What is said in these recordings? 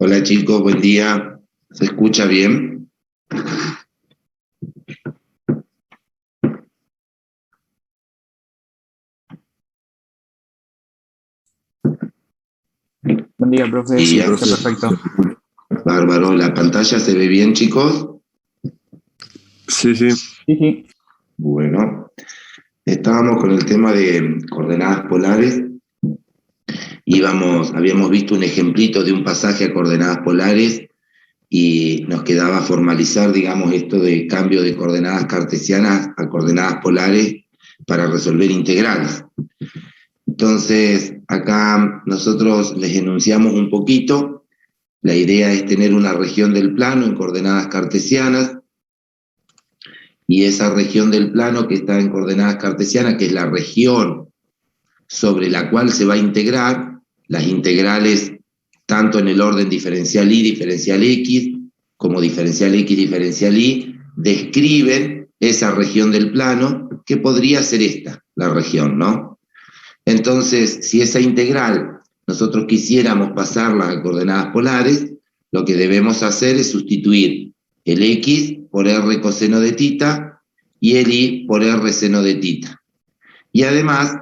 Hola chicos, buen día. ¿Se escucha bien? Buen día, profe. Sí, Sí, está perfecto. Bárbaro. ¿La pantalla se ve bien, chicos? Sí, sí. Sí. Bueno, estábamos con el tema de coordenadas polares. Habíamos visto un ejemplito de un pasaje a coordenadas polares y nos quedaba formalizar, digamos, esto de cambio de coordenadas cartesianas a coordenadas polares para resolver integrales. Entonces, acá nosotros les enunciamos un poquito. La idea es tener una región del plano en coordenadas cartesianas, y esa región del plano que está en coordenadas cartesianas, que es la región sobre la cual se va a integrar, las integrales tanto en el orden diferencial y diferencial x, como diferencial x, diferencial y, describen esa región del plano, que podría ser esta, la región, ¿no? Entonces, si esa integral nosotros quisiéramos pasarla a coordenadas polares, lo que debemos hacer es sustituir el x por r coseno de tita y el y por r seno de tita. Y además,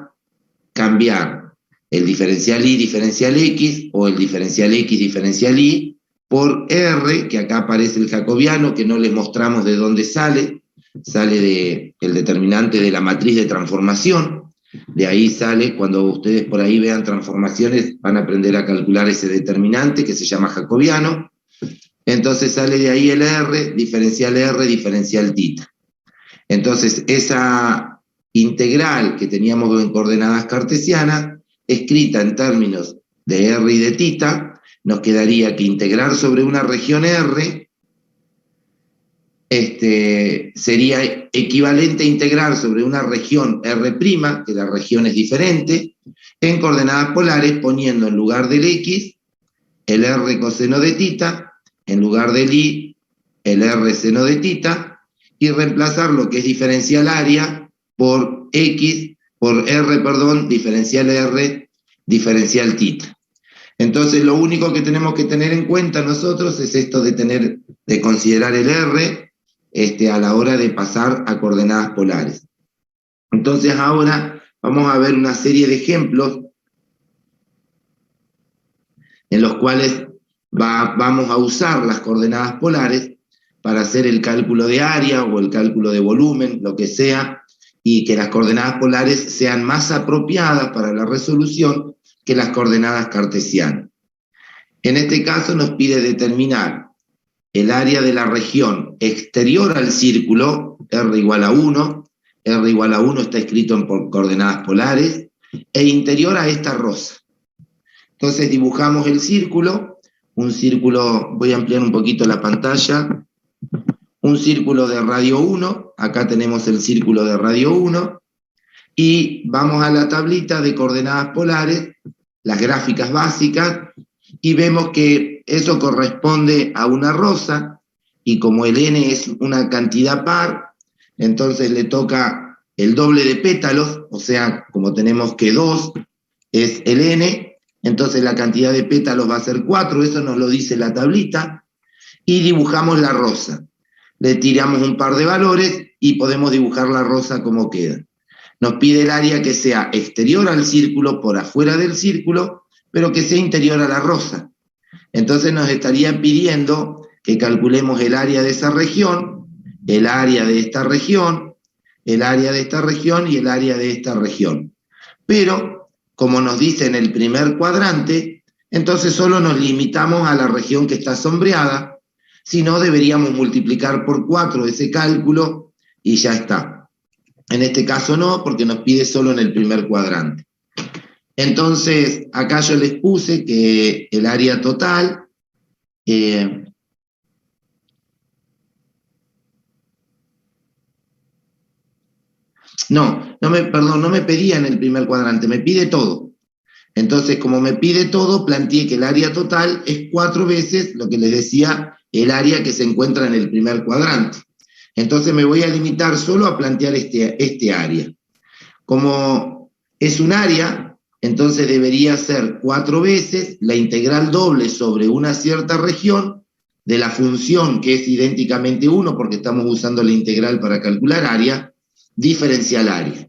cambiar el diferencial y diferencial x o el diferencial x diferencial y por r, que acá aparece el jacobiano, que no les mostramos de dónde sale del determinante de la matriz de transformación. De ahí sale, cuando ustedes por ahí vean transformaciones, van a aprender a calcular ese determinante que se llama jacobiano. Entonces sale de ahí el r, diferencial tita. Entonces, esa integral que teníamos en coordenadas cartesianas, escrita en términos de R y de θ, nos quedaría que integrar sobre una región R sería equivalente a integrar sobre una región R', que la región es diferente, en coordenadas polares, poniendo en lugar del X el R coseno de θ, en lugar del Y el R seno de θ, y reemplazar lo que es diferencial área por R, diferencial R, diferencial θ. Entonces lo único que tenemos que tener en cuenta nosotros es esto de considerar el R a la hora de pasar a coordenadas polares. Entonces ahora vamos a ver una serie de ejemplos en los cuales vamos a usar las coordenadas polares para hacer el cálculo de área o el cálculo de volumen, lo que sea, y que las coordenadas polares sean más apropiadas para la resolución que las coordenadas cartesianas. En este caso nos pide determinar el área de la región exterior al círculo, R igual a 1, R igual a 1 está escrito en coordenadas polares, e interior a esta rosa. Entonces dibujamos el círculo, un círculo, voy a ampliar un poquito la pantalla, un círculo de radio 1, acá tenemos el círculo de radio 1, y vamos a la tablita de coordenadas polares, las gráficas básicas, y vemos que eso corresponde a una rosa, y como el n es una cantidad par, entonces le toca el doble de pétalos, o sea, como tenemos que 2 es el n, entonces la cantidad de pétalos va a ser 4, eso nos lo dice la tablita, y dibujamos la rosa. Le tiramos un par de valores y podemos dibujar la rosa como queda. Nos pide el área que sea exterior al círculo, por afuera del círculo, pero que sea interior a la rosa. Entonces nos estaría pidiendo que calculemos el área de esa región, el área de esta región, el área de esta región y el área de esta región. Pero, como nos dice en el primer cuadrante, entonces solo nos limitamos a la región que está sombreada, si no deberíamos multiplicar por 4 ese cálculo y ya está. En este caso no, porque nos pide solo en el primer cuadrante. Entonces, acá yo les puse que el área total no me pedía en el primer cuadrante, me pide todo. Entonces, como me pide todo, planteé que el área total es 4 veces lo que les decía, el área que se encuentra en el primer cuadrante. Entonces me voy a limitar solo a plantear este área. Como es un área, entonces debería ser 4 veces la integral doble sobre una cierta región de la función que es idénticamente 1, porque estamos usando la integral para calcular área, diferencial área.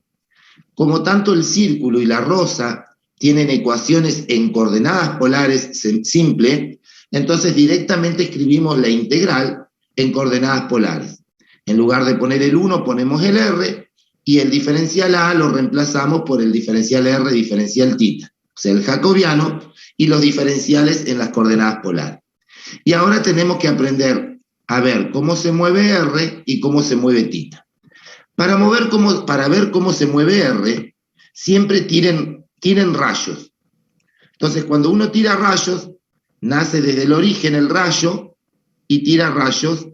Como tanto el círculo y la rosa tienen ecuaciones en coordenadas polares simple, entonces directamente escribimos la integral en coordenadas polares. En lugar de poner el 1, ponemos el R, y el diferencial A lo reemplazamos por el diferencial R diferencial θ, o sea, el jacobiano, y los diferenciales en las coordenadas polares. Y ahora tenemos que aprender a ver cómo se mueve R y cómo se mueve θ. Para ver cómo se mueve R, siempre tiren rayos. Entonces, cuando uno tira rayos, nace desde el origen el rayo y tira rayos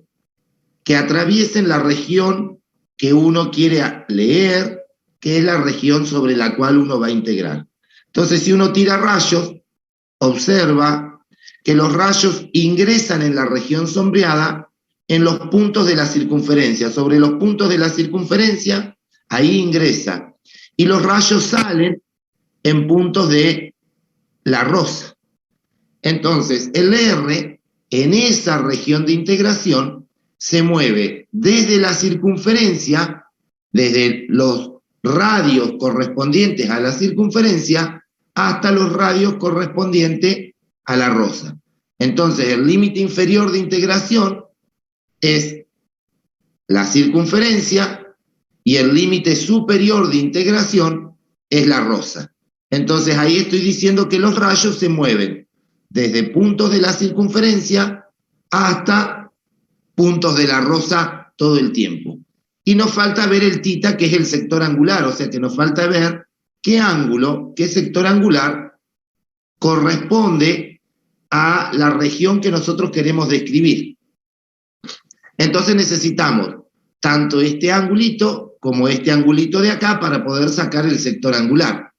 que atraviesen la región que uno quiere leer, que es la región sobre la cual uno va a integrar. Entonces, si uno tira rayos, observa que los rayos ingresan en la región sombreada en los puntos de la circunferencia. Sobre los puntos de la circunferencia, ahí ingresa. Y los rayos salen en puntos de la rosa. Entonces, el R, en esa región de integración, se mueve desde la circunferencia, desde los radios correspondientes a la circunferencia, hasta los radios correspondientes a la rosa. Entonces, el límite inferior de integración es la circunferencia y el límite superior de integración es la rosa. Entonces, ahí estoy diciendo que los rayos se mueven desde puntos de la circunferencia hasta puntos de la rosa todo el tiempo. y nos falta ver el θ, que es el sector angular, o sea que nos falta ver qué ángulo, qué sector angular corresponde a la región que nosotros queremos describir. Entonces necesitamos tanto este angulito como este angulito de acá para poder sacar el sector angular.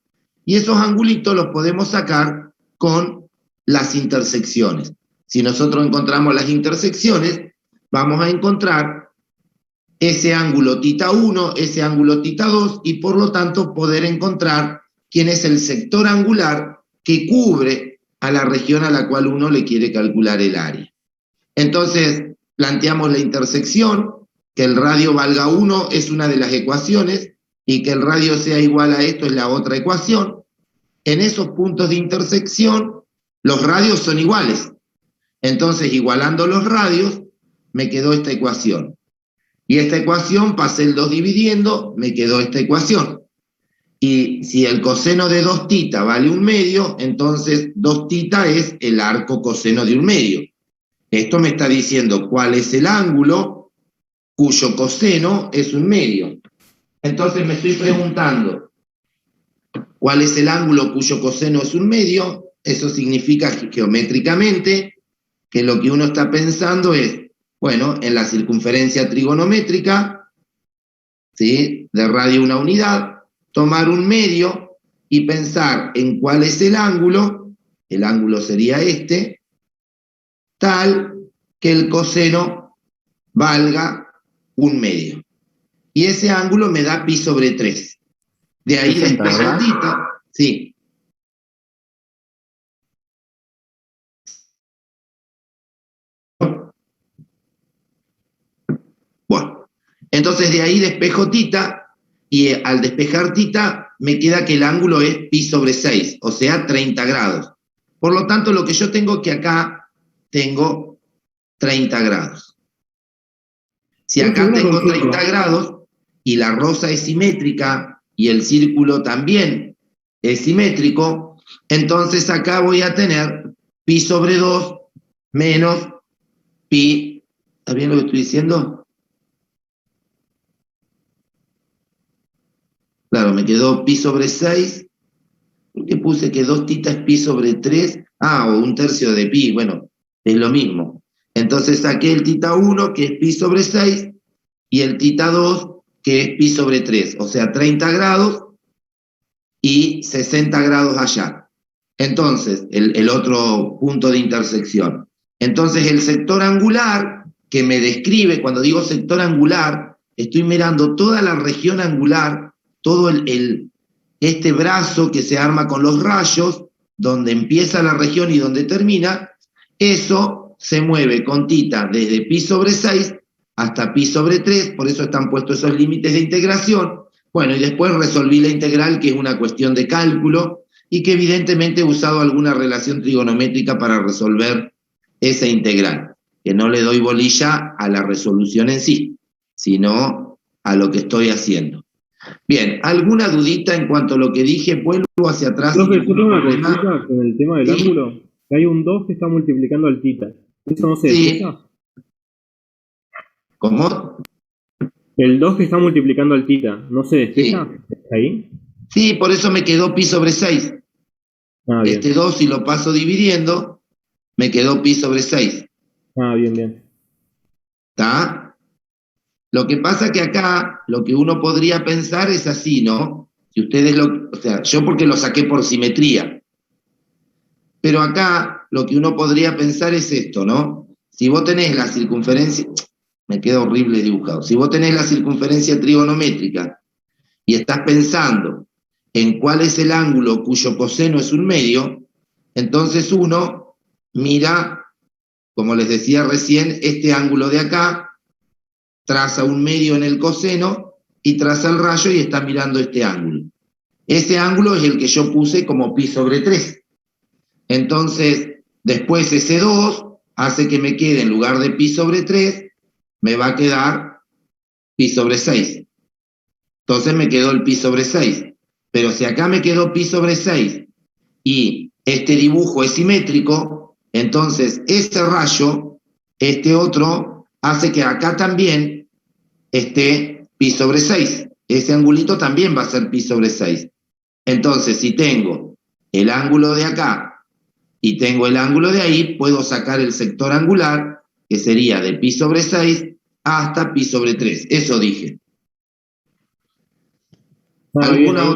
Y esos angulitos los podemos sacar con las intersecciones. Si nosotros encontramos las intersecciones, vamos a encontrar ese ángulo θ1, ese ángulo θ2, y por lo tanto poder encontrar quién es el sector angular que cubre a la región a la cual uno le quiere calcular el área. Entonces, planteamos la intersección, que el radio valga 1 es una de las ecuaciones, y que el radio sea igual a esto es la otra ecuación. En esos puntos de intersección, los radios son iguales. Entonces, igualando los radios, me quedó esta ecuación. Y esta ecuación, pasé el 2 dividiendo, me quedó esta ecuación. Y si el coseno de 2θ vale 1/2, entonces 2θ es el arco coseno de 1/2. Esto me está diciendo cuál es el ángulo cuyo coseno es 1/2. Entonces me estoy preguntando, ¿cuál es el ángulo cuyo coseno es 1/2? Eso significa geométricamente que lo que uno está pensando es, bueno, en la circunferencia trigonométrica, ¿sí?, de radio una unidad, tomar 1/2 y pensar en cuál es el ángulo sería este, tal que el coseno valga 1/2. Y ese ángulo me da pi sobre 3. De ahí despejo θ, sí. Bueno, entonces de ahí despejo θ, y al despejar θ me queda que el ángulo es pi sobre 6, o sea, 30 grados. Por lo tanto, lo que yo tengo que acá, tengo 30 grados. Si acá tengo 30 grados, y la rosa es simétrica, y el círculo también es simétrico, entonces acá voy a tener pi sobre 2 menos pi, ¿está bien lo que estoy diciendo? Claro, me quedó pi sobre 6. ¿Por qué puse que 2θ es pi sobre 3? Ah, o 1/3 de pi. Bueno, es lo mismo. Entonces saqué el θ1, que es pi sobre 6, y el θ2, que es pi sobre 3. O sea, 30 grados y 60 grados allá. Entonces, el otro punto de intersección. Entonces, el sector angular que me describe, cuando digo sector angular, estoy mirando toda la región angular, todo este brazo que se arma con los rayos, donde empieza la región y donde termina, eso se mueve con θ desde pi sobre 6 hasta pi sobre 3, por eso están puestos esos límites de integración. Bueno, y después resolví la integral, que es una cuestión de cálculo, y que evidentemente he usado alguna relación trigonométrica para resolver esa integral, que no le doy bolilla a la resolución en sí, sino a lo que estoy haciendo. Bien, ¿alguna dudita en cuanto a lo que dije? Vuelvo hacia atrás. Profe, yo tengo una consulta con el tema del ángulo. Hay un 2 que está multiplicando al θ. ¿Eso no se despeja? ¿Cómo? El 2 que está multiplicando al θ, ¿no se despeja? ¿Está ahí? Sí, por eso me quedó pi sobre 6. Bien. Este 2, si lo paso dividiendo, me quedó pi sobre 6. Bien. ¿Está? Lo que pasa que acá, lo que uno podría pensar es así, ¿no? Si ustedes o sea, yo porque lo saqué por simetría. Pero acá, lo que uno podría pensar es esto, ¿no? Si vos tenés la circunferencia, me queda horrible dibujado, si vos tenés la circunferencia trigonométrica y estás pensando en cuál es el ángulo cuyo coseno es 1/2, entonces uno mira, como les decía recién, este ángulo de acá, traza 1/2 en el coseno y traza el rayo y está mirando este ángulo. Ese ángulo es el que yo puse como pi sobre 3. Entonces, después ese 2 hace que me quede, en lugar de pi sobre 3, me va a quedar pi sobre 6. Entonces me quedó el pi sobre 6. Pero si acá me quedó pi sobre 6 y este dibujo es simétrico, entonces este rayo, este otro, hace que acá también esté pi pi sobre 6. Ese angulito también va a ser pi sobre 6. Entonces, si tengo el ángulo de acá y tengo el ángulo de ahí, puedo sacar el sector angular, que sería de pi sobre 6 hasta pi sobre 3. Eso dije. ¿Alguna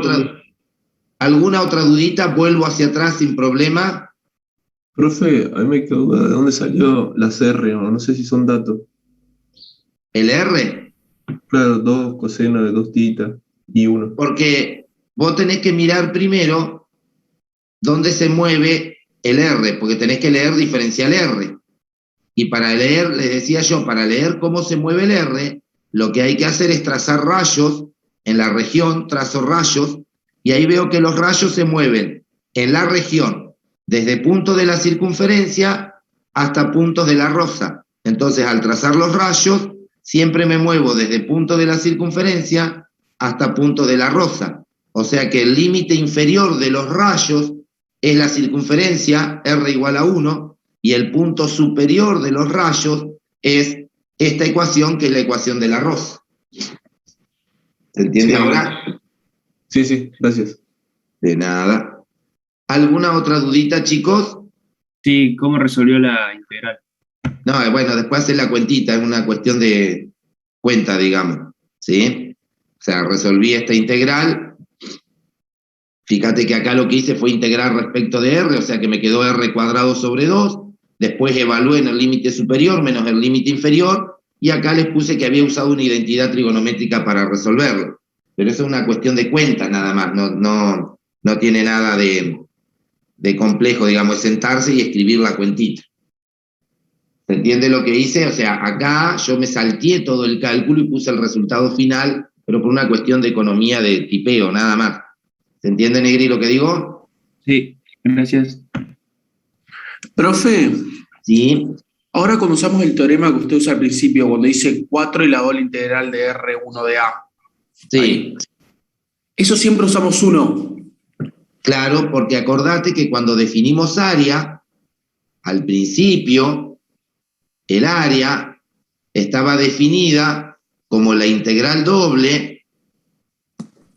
otra dudita? Vuelvo hacia atrás sin problema. Profe, a mí me quedó duda de dónde salió las R, o no sé si son datos. ¿El R? Claro, 2 coseno de 2 tita y 1. Porque vos tenés que mirar primero dónde se mueve el R, porque tenés que leer diferencial R. Y para leer, les decía yo, para leer cómo se mueve el R, lo que hay que hacer es trazar rayos en la región, trazo rayos, y ahí veo que los rayos se mueven en la región, desde puntos de la circunferencia hasta puntos de la rosa. Entonces, al trazar los rayos, siempre me muevo desde puntos de la circunferencia hasta puntos de la rosa. O sea que el límite inferior de los rayos es la circunferencia, R igual a 1, y el punto superior de los rayos es esta ecuación, que es la ecuación de la rosa. ¿Se entiende ahora? Sí, gracias. De nada. ¿Alguna otra dudita, chicos? Sí, ¿cómo resolvió la integral? No, bueno, después hacer la cuentita, es una cuestión de cuenta, digamos, ¿sí? O sea, resolví esta integral. Fíjate que acá lo que hice fue integrar respecto de R, o sea que me quedó R cuadrado sobre 2, después evalué en el límite superior menos el límite inferior, y acá les puse que había usado una identidad trigonométrica para resolverlo. Pero eso es una cuestión de cuenta nada más, no tiene nada de complejo, digamos, es sentarse y escribir la cuentita. ¿Se entiende lo que hice? O sea, acá yo me salteé todo el cálculo y puse el resultado final, pero por una cuestión de economía de tipeo, nada más. ¿Se entiende, Negri, lo que digo? Sí, gracias. Profe, Sí. ahora cuando usamos el teorema que usted usa al principio, cuando dice 4 y la doble integral de R1 de A, Sí. ahí, eso siempre usamos 1. Claro, porque acordate que cuando definimos área, al principio, el área estaba definida como la integral doble,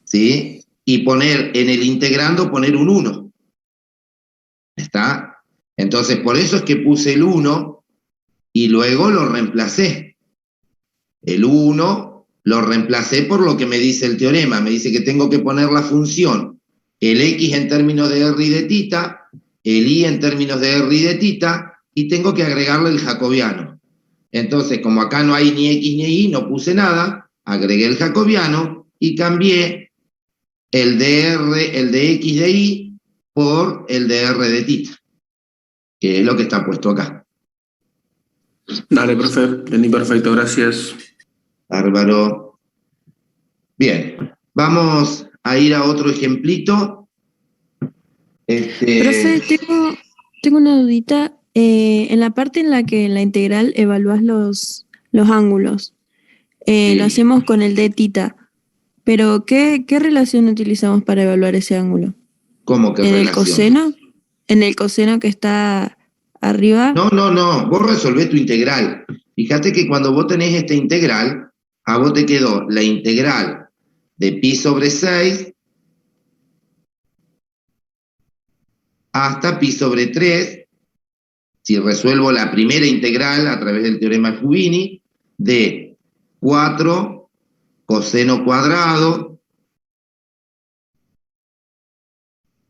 ¿sí? Y poner en el integrando, poner un 1. ¿Está? Entonces, por eso es que puse el 1 y luego lo reemplacé. El 1 lo reemplacé por lo que me dice el teorema. Me dice que tengo que poner la función, el x en términos de r y de tita, el y en términos de r y de tita, y tengo que agregarle el jacobiano. Entonces, como acá no hay ni x ni y, no puse nada, agregué el jacobiano y cambié el de x de y por el de r de tita, que es lo que está puesto acá. Dale, profe, entendí perfecto, gracias. Bárbaro. Bien, vamos a ir a otro ejemplito. Profe, tengo una dudita. En la parte en la que en la integral evalúas los ángulos, Sí. lo hacemos con el de tita, pero ¿qué relación utilizamos para evaluar ese ángulo? ¿Cómo que ¿En el relación? coseno? ¿En el coseno que está arriba? No, vos resolvés tu integral. Fíjate que cuando vos tenés esta integral, a vos te quedó la integral de pi sobre 6 hasta pi sobre 3, si resuelvo la primera integral a través del teorema de Fubini, de 4 coseno cuadrado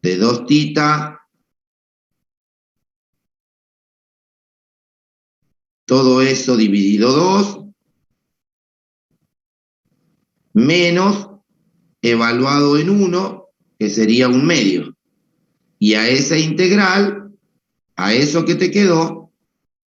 de 2 tita, todo eso dividido 2, menos evaluado en 1, que sería 1/2. Y a esa integral, a eso que te quedó,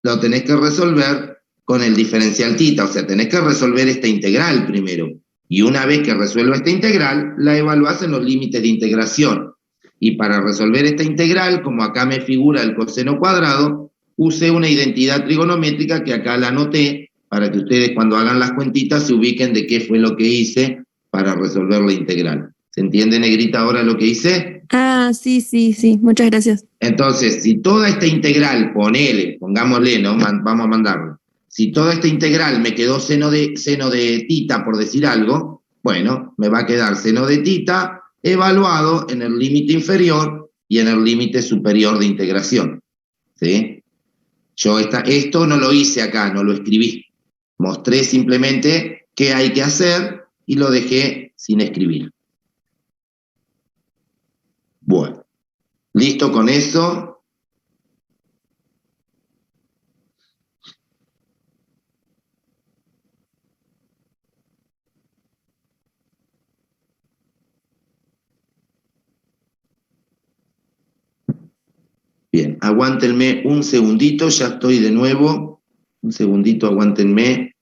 lo tenés que resolver con el diferencial tita. O sea, tenés que resolver esta integral primero. Y una vez que resuelva esta integral, la evaluás en los límites de integración. Y para resolver esta integral, como acá me figura el coseno cuadrado, usé una identidad trigonométrica que acá la anoté para que ustedes cuando hagan las cuentitas se ubiquen de qué fue lo que hice para resolver la integral. ¿Se entiende, Negrita, ahora lo que hice? Ah, sí, muchas gracias. Entonces, si toda esta integral, pongámosle, ¿no? Vamos a mandarlo. si toda esta integral me quedó seno de tita, por decir algo, bueno, me va a quedar seno de tita evaluado en el límite inferior y en el límite superior de integración. ¿Sí? Yo esto no lo hice acá, no lo escribí. Mostré simplemente qué hay que hacer y lo dejé sin escribir. Bueno, listo con eso. Bien, aguántenme un segundito, ya estoy de nuevo. Un segundito, aguántenme.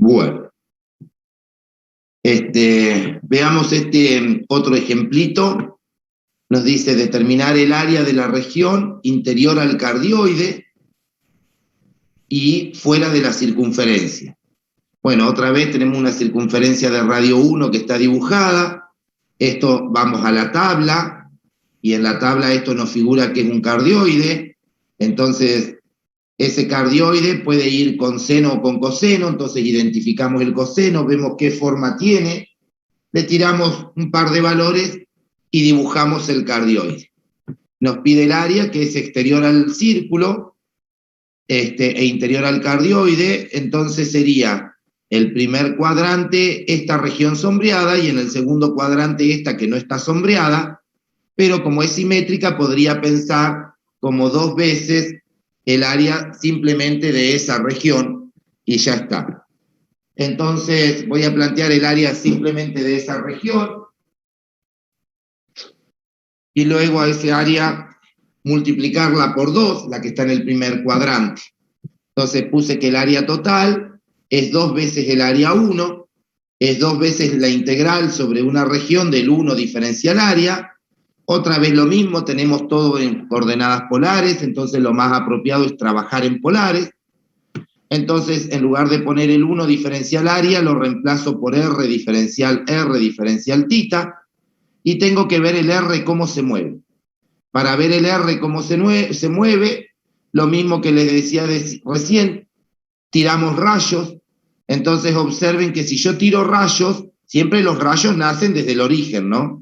Bueno, veamos este otro ejemplito. Nos dice determinar el área de la región interior al cardioide y fuera de la circunferencia. Bueno, otra vez tenemos una circunferencia de radio 1 que está dibujada. Esto, vamos a la tabla, y en la tabla esto nos figura que es un cardioide. Entonces, ese cardioide puede ir con seno o con coseno, entonces identificamos el coseno, vemos qué forma tiene, le tiramos un par de valores y dibujamos el cardioide. Nos pide el área que es exterior al círculo e interior al cardioide, entonces sería el primer cuadrante esta región sombreada y en el segundo cuadrante esta que no está sombreada, pero como es simétrica podría pensar como 2 veces el área simplemente de esa región y ya está. Entonces voy a plantear el área simplemente de esa región y luego a ese área multiplicarla por 2, la que está en el primer cuadrante. Entonces puse que el área total es 2 veces el área 1, es 2 veces la integral sobre una región del 1 diferencial área. Otra vez lo mismo, tenemos todo en coordenadas polares, entonces lo más apropiado es trabajar en polares. Entonces, en lugar de poner el 1 diferencial área, lo reemplazo por R diferencial tita, y tengo que ver el R cómo se mueve. Para ver el R cómo se mueve, lo mismo que les decía recién, tiramos rayos. Entonces observen que si yo tiro rayos, siempre los rayos nacen desde el origen, ¿no?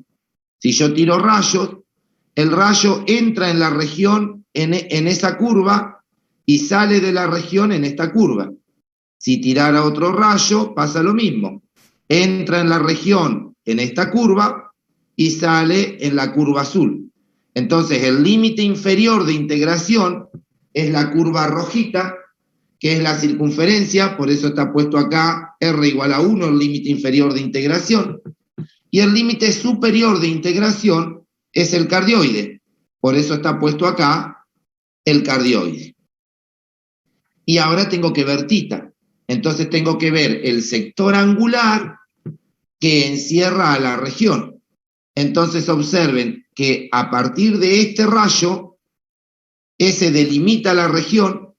Si yo tiro rayos, el rayo entra en la región en esa curva y sale de la región en esta curva. Si tirara otro rayo, pasa lo mismo. Entra en la región, en esta curva, y sale en la curva azul. Entonces, el límite inferior de integración es la curva rojita, que es la circunferencia, por eso está puesto acá R igual a 1, el límite inferior de integración. Y el límite superior de integración es el cardioide, por eso está puesto acá el cardioide. Y ahora tengo que ver tita. Entonces tengo que ver el sector angular que encierra a la región. Entonces observen que a partir de este rayo, ese delimita la región,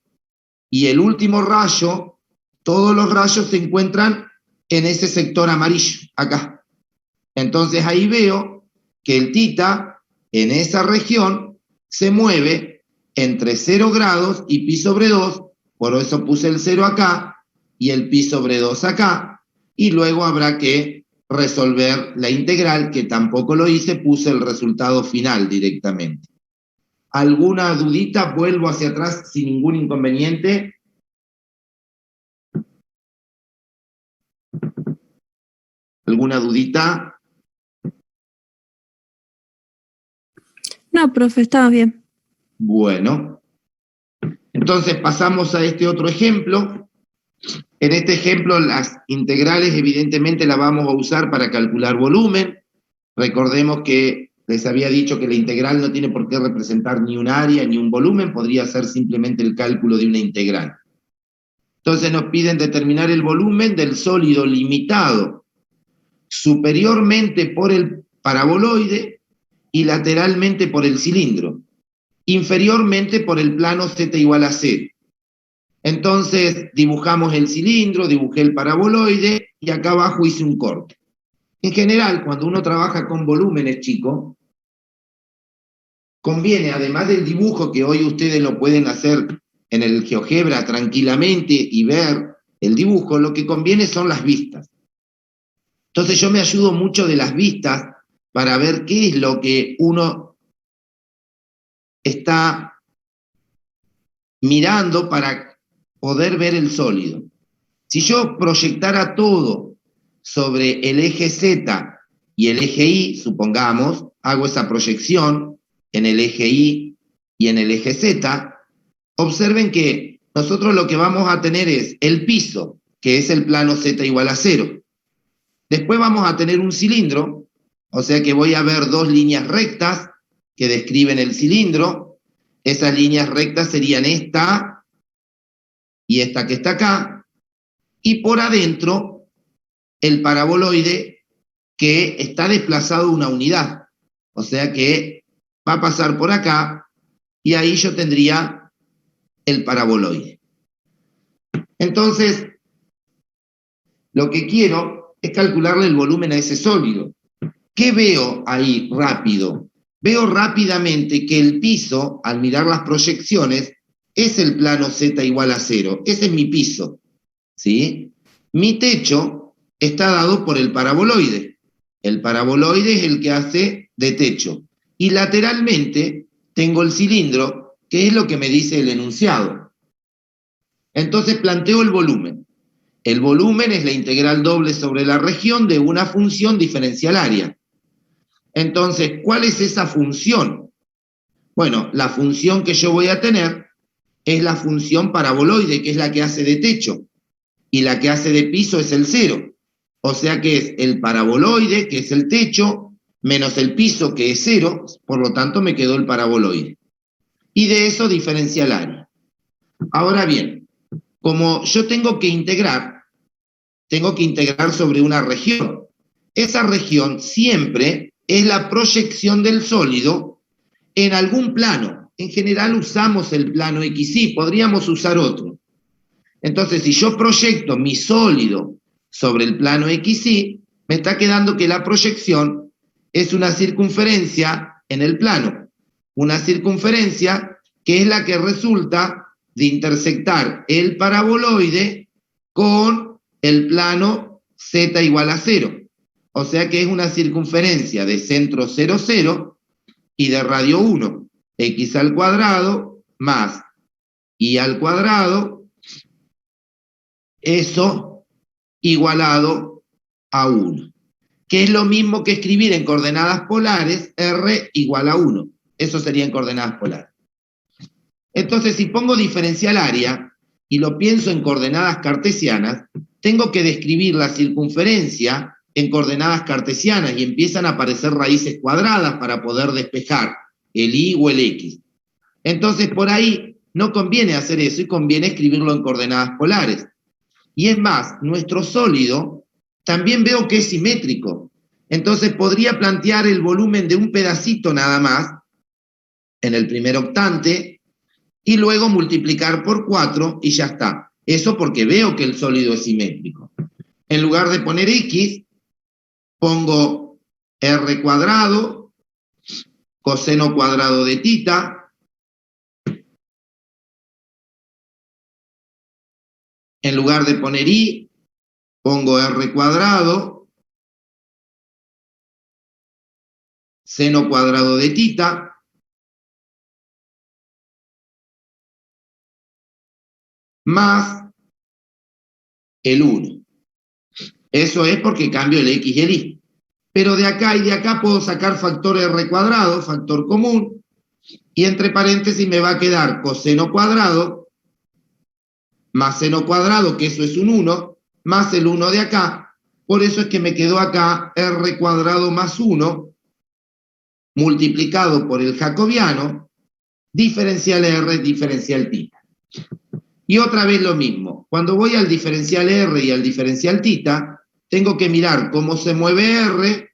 y el último rayo, todos los rayos se encuentran en ese sector amarillo, acá. Entonces ahí veo que el tita en esa región se mueve entre 0 grados y pi sobre 2, por eso puse el 0 acá y el pi sobre 2 acá, y luego habrá que resolver la integral, que tampoco lo hice, puse el resultado final directamente. ¿Alguna dudita? Vuelvo hacia atrás sin ningún inconveniente. ¿Alguna dudita? No, profe, estaba bien. Bueno, entonces pasamos a este otro ejemplo. En este ejemplo las integrales evidentemente las vamos a usar para calcular volumen. Recordemos que les había dicho que la integral no tiene por qué representar ni un área ni un volumen, podría ser simplemente el cálculo de una integral. Entonces nos piden determinar el volumen del sólido limitado superiormente por el paraboloide y lateralmente por el cilindro, inferiormente por el plano z igual a 0. Entonces dibujamos el cilindro, dibujé el paraboloide y acá abajo hice un corte. En general, cuando uno trabaja con volúmenes, chicos, conviene, además del dibujo que hoy ustedes lo pueden hacer en el GeoGebra tranquilamente y ver el dibujo, lo que conviene son las vistas. Entonces yo me ayudo mucho de las vistas para ver qué es lo que uno está mirando para poder ver el sólido. Si yo proyectara todo sobre el eje Z y el eje Y, supongamos, hago esa proyección en el eje Y y en el eje Z, observen que nosotros lo que vamos a tener es el piso, que es el plano Z igual a 0. Después vamos a tener un cilindro, o sea que voy a ver dos líneas rectas que describen el cilindro. Esas líneas rectas serían esta y esta que está acá. Y por adentro, el paraboloide que está desplazado una unidad. O sea que va a pasar por acá y ahí yo tendría el paraboloide. Entonces, lo que quiero es calcularle el volumen a ese sólido. ¿Qué veo ahí rápido? Veo rápidamente que el piso, al mirar las proyecciones, es el plano Z igual a 0. Ese es mi piso, ¿sí? Mi techo está dado por el paraboloide. El paraboloide es el que hace de techo. Y lateralmente tengo el cilindro, que es lo que me dice el enunciado. Entonces planteo el volumen. El volumen es la integral doble sobre la región de una función diferencial área. Entonces, ¿cuál es esa función? Bueno, la función que yo voy a tener es la función paraboloide, que es la que hace de techo, y la que hace de piso es el 0. O sea que es el paraboloide, que es el techo, menos el piso, que es 0, por lo tanto me quedó el paraboloide. Y de eso diferencial área. Ahora bien, como yo tengo que integrar sobre una región. Esa región siempre es la proyección del sólido en algún plano. En general usamos el plano XY, podríamos usar otro. Entonces, si yo proyecto mi sólido sobre el plano XY, me está quedando que la proyección es una circunferencia en el plano. Una circunferencia que es la que resulta de intersectar el paraboloide con el plano Z igual a 0. O sea que es una circunferencia de centro 0, 0 y de radio 1. X al cuadrado más Y al cuadrado eso igualado a 1, que es lo mismo que escribir en coordenadas polares R igual a 1. Eso sería en coordenadas polares. Entonces, si pongo diferencial área y lo pienso en coordenadas cartesianas, tengo que describir la circunferencia en coordenadas cartesianas y empiezan a aparecer raíces cuadradas para poder despejar el y o el x. Entonces, por ahí no conviene hacer eso y conviene escribirlo en coordenadas polares. Y es más, nuestro sólido también veo que es simétrico. Entonces podría plantear el volumen de un pedacito nada más en el primer octante y luego multiplicar por 4 y ya está. Eso porque veo que el sólido es simétrico. En lugar de poner x, pongo r cuadrado, coseno cuadrado de tita, en lugar de poner y, pongo r cuadrado, seno cuadrado de tita, más el 1. Eso es porque cambio el x y el y. Pero de acá y de acá puedo sacar factor r cuadrado, factor común, y entre paréntesis me va a quedar coseno cuadrado más seno cuadrado, que eso es un 1, más el 1 de acá. Por eso es que me quedó acá r cuadrado más 1, multiplicado por el jacobiano, diferencial r, diferencial tita. Y otra vez lo mismo. Cuando voy al diferencial r y al diferencial tita, tengo que mirar cómo se mueve r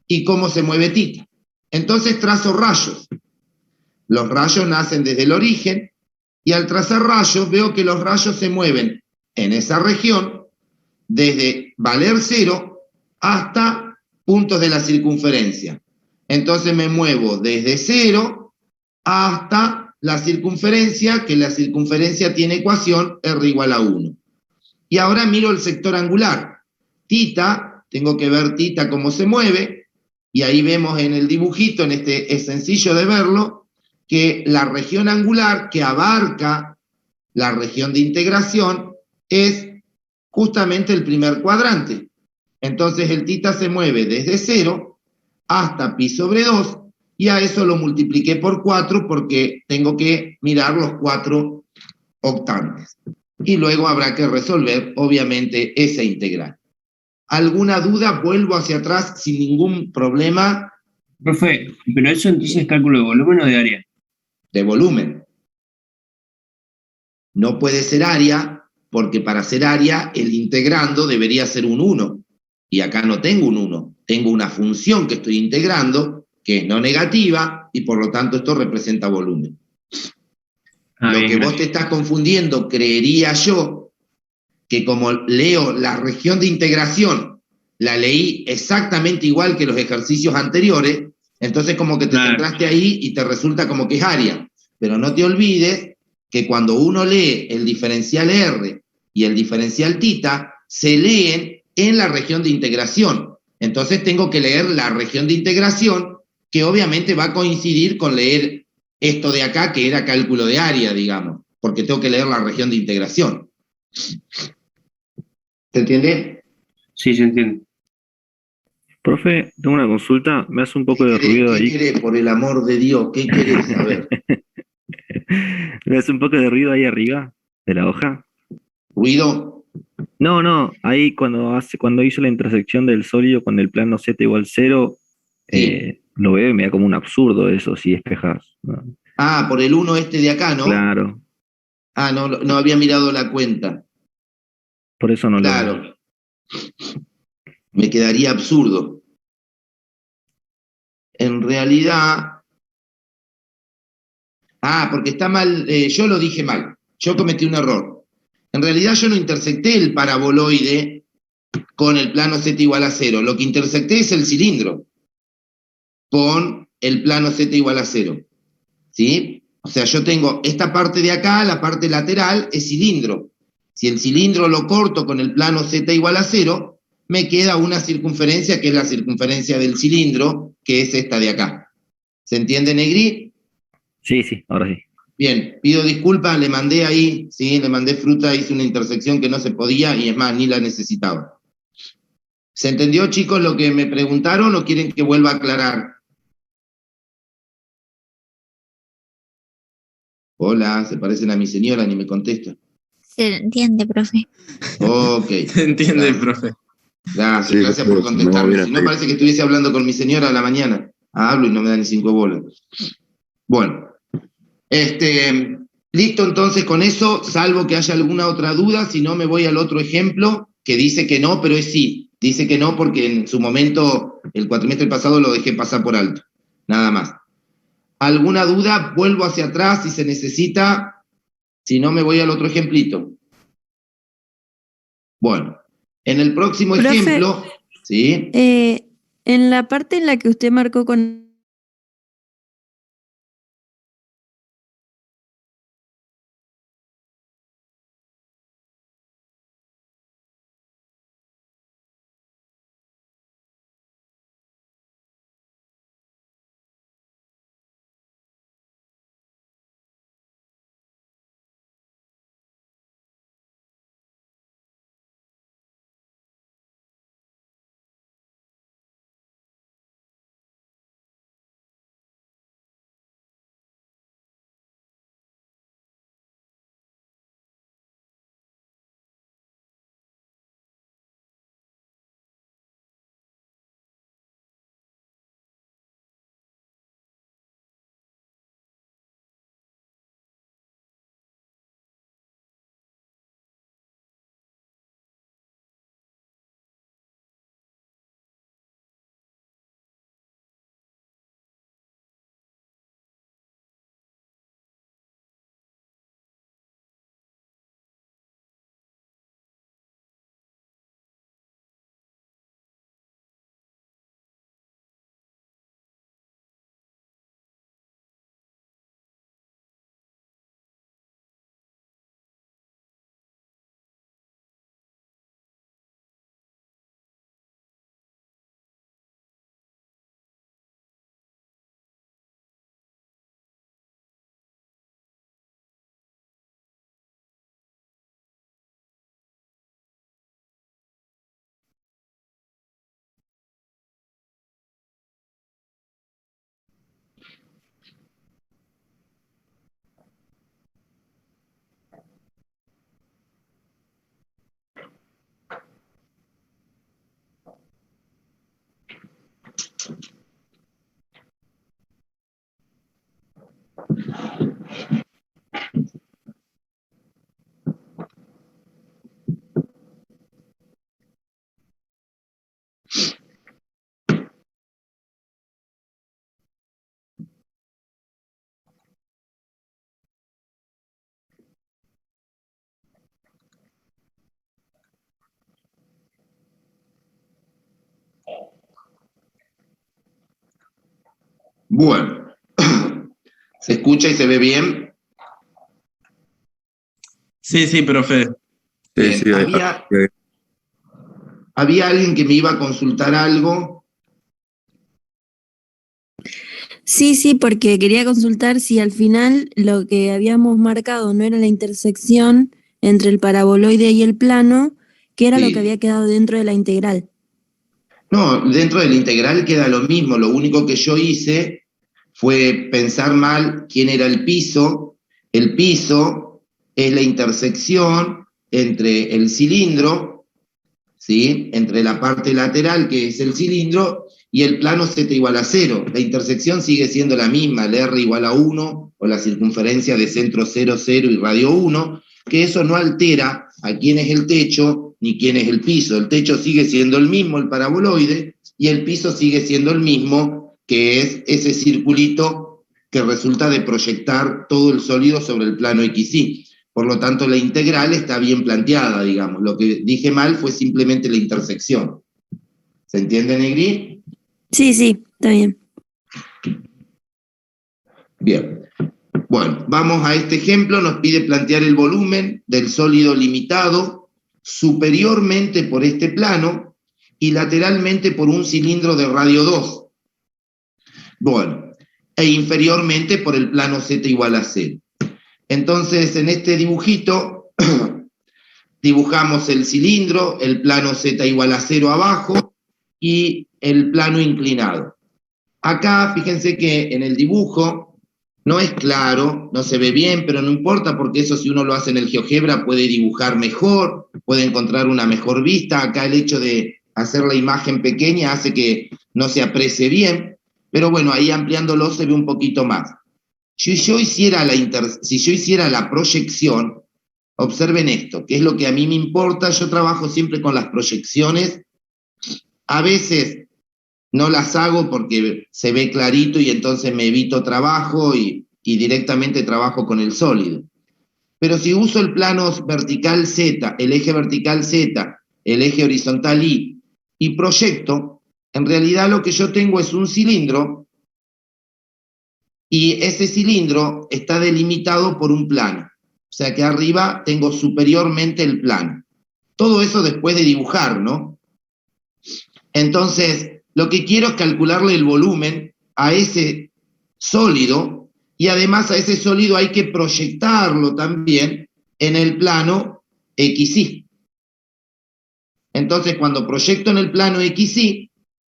y cómo se mueve tita. Entonces trazo rayos. Los rayos nacen desde el origen, y al trazar rayos veo que los rayos se mueven en esa región desde valer 0 hasta puntos de la circunferencia. Entonces me muevo desde 0 hasta la circunferencia, que la circunferencia tiene ecuación r igual a 1. Y ahora miro el sector angular. Tita, tengo que ver tita cómo se mueve, y ahí vemos en el dibujito, en este es sencillo de verlo, que la región angular que abarca la región de integración es justamente el primer cuadrante. Entonces el tita se mueve desde 0 hasta pi sobre 2, y a eso lo multipliqué por 4 porque tengo que mirar los 4 octantes. Y luego habrá que resolver, obviamente, esa integral. ¿Alguna duda? Vuelvo hacia atrás sin ningún problema. Profe, pero eso entonces es cálculo de volumen o de área. De volumen. No puede ser área, porque para ser área el integrando debería ser un 1, y acá no tengo un 1, tengo una función que estoy integrando, que es no negativa, y por lo tanto esto representa volumen. Lo que vos te estás confundiendo, creería yo, que como leo la región de integración, la leí exactamente igual que los ejercicios anteriores, entonces como que te centraste ahí y te resulta como que es área. Pero no te olvides que cuando uno lee el diferencial R y el diferencial tita, se leen en la región de integración. Entonces tengo que leer la región de integración, que obviamente va a coincidir con leer esto de acá, que era cálculo de área, digamos, porque tengo que leer la región de integración. ¿Se entiende? Sí, se entiende. Profe, tengo una consulta, me hace un poco de ruido ahí. ¿Qué querés, por el amor de Dios? ¿Qué querés saber? Me hace un poco de ruido ahí arriba de la hoja. ¿Ruido? No, ahí cuando hizo la intersección del sólido con el plano z igual 0, Sí. lo veo y me da como un absurdo eso, si despejas, ¿no? Ah, por el 1 este de acá, ¿no? Claro, Ah, no había mirado la cuenta. por eso no lo veo. Claro. Me quedaría absurdo. En realidad... Ah, porque está mal, yo lo dije mal. Yo cometí un error. En realidad yo no intersecté el paraboloide con el plano z igual a 0. Lo que intersecté es el cilindro con el plano z igual a 0. ¿Sí? O sea, yo tengo esta parte de acá, la parte lateral, es cilindro. Si el cilindro lo corto con el plano z igual a 0, me queda una circunferencia que es la circunferencia del cilindro, que es esta de acá. ¿Se entiende, Negri? Sí, ahora sí. Bien, pido disculpas, le mandé ahí, sí, le mandé fruta, hice una intersección que no se podía y es más, ni la necesitaba. ¿Se entendió, chicos, lo que me preguntaron o quieren que vuelva a aclarar? Hola, se parecen a mi señora, ni me contesta. Se entiende, profe. Ok. Se entiende, Gracias. profe. Gracias, Sí, gracias por no, contestarme. mira, Si no, parece que estuviese hablando con mi señora a la mañana. Hablo y no me da ni 5 bolas. Bueno, listo entonces con eso, salvo que haya alguna otra duda, si no me voy al otro ejemplo, que dice que no, pero es sí. Dice que no porque en su momento, el cuatrimestre pasado lo dejé pasar por alto. Nada más. ¿Alguna duda? Vuelvo hacia atrás si se necesita. Si no, me voy al otro ejemplito. Bueno, en el próximo Profe, ejemplo, ¿sí? en la parte en la que usted marcó con Bueno, ¿se escucha y se ve bien? Sí, profe. Sí, Bien, sí, había alguien que me iba a consultar algo. Sí, porque quería consultar si al final lo que habíamos marcado no era la intersección entre el paraboloide y el plano, que era lo que Sí. había quedado dentro de la integral. No, dentro del integral queda lo mismo. Lo único que yo hice fue pensar mal quién era el piso. El piso es la intersección entre el cilindro, ¿sí? Entre la parte lateral, que es el cilindro, y el plano z igual a 0. La intersección sigue siendo la misma, el r igual a 1, o la circunferencia de centro 0, 0 y radio 1, que eso no altera a quién es el techo ni quién es el piso. El techo sigue siendo el mismo, el paraboloide, y el piso sigue siendo el mismo, que es ese circulito que resulta de proyectar todo el sólido sobre el plano XY. Por lo tanto, la integral está bien planteada, digamos. Lo que dije mal fue simplemente la intersección. ¿Se entiende, Negri? Sí, está bien. Bien. Bueno, vamos a este ejemplo. Nos pide plantear el volumen del sólido limitado superiormente por este plano y lateralmente por un cilindro de radio 2. Bueno, e inferiormente por el plano z igual a 0. Entonces, en este dibujito, dibujamos el cilindro, el plano Z igual a 0 abajo y el plano inclinado. Acá, fíjense que en el dibujo no es claro, no se ve bien, pero no importa porque eso si uno lo hace en el GeoGebra puede dibujar mejor, puede encontrar una mejor vista. Acá el hecho de hacer la imagen pequeña hace que no se aprecie bien, pero bueno, ahí ampliándolo se ve un poquito más. Si yo hiciera la proyección, observen esto, que es lo que a mí me importa. Yo trabajo siempre con las proyecciones. A veces no las hago porque se ve clarito y entonces me evito trabajo y directamente trabajo con el sólido. Pero si uso el plano vertical Z, el eje vertical Z, el eje horizontal y proyecto, en realidad lo que yo tengo es un cilindro y ese cilindro está delimitado por un plano. O sea que arriba tengo superiormente el plano. Todo eso después de dibujar, ¿no? Entonces, lo que quiero es calcularle el volumen a ese sólido y además a ese sólido hay que proyectarlo también en el plano XY. Entonces, cuando proyecto en el plano XY,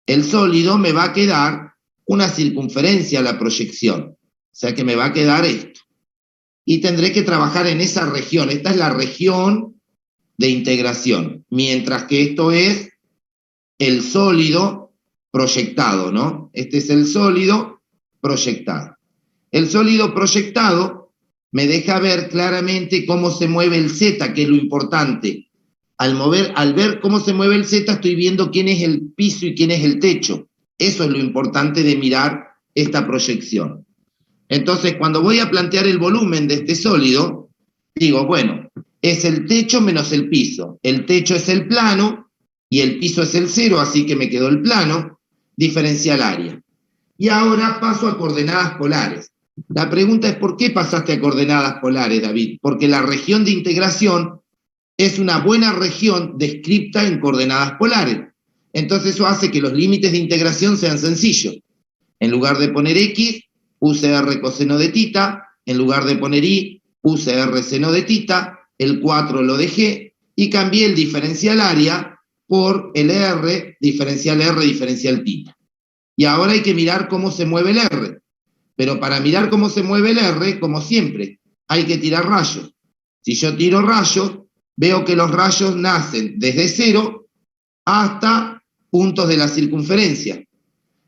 el sólido me va a quedar una circunferencia a la proyección. O sea que me va a quedar esto. Y tendré que trabajar en esa región. Esta es la región de integración. Mientras que esto es el sólido proyectado, ¿no? Este es el sólido proyectado. El sólido proyectado me deja ver claramente cómo se mueve el Z, que es lo importante. Al ver cómo se mueve el Z, estoy viendo quién es el piso y quién es el techo. Eso es lo importante de mirar esta proyección. Entonces, cuando voy a plantear el volumen de este sólido, digo, bueno, es el techo menos el piso. El techo es el plano y el piso es el 0, así que me quedó el plano, diferencial área. Y ahora paso a coordenadas polares. La pregunta es, ¿por qué pasaste a coordenadas polares, David? Porque la región de integración es una buena región descripta en coordenadas polares. Entonces eso hace que los límites de integración sean sencillos. En lugar de poner X, puse R coseno de tita. En lugar de poner Y, puse R seno de tita. El 4 lo dejé y cambié el diferencial área por el R, diferencial tita. Y ahora hay que mirar cómo se mueve el R. Pero para mirar cómo se mueve el R, como siempre, hay que tirar rayos. Si yo tiro rayos, veo que los rayos nacen desde 0 hasta puntos de la circunferencia.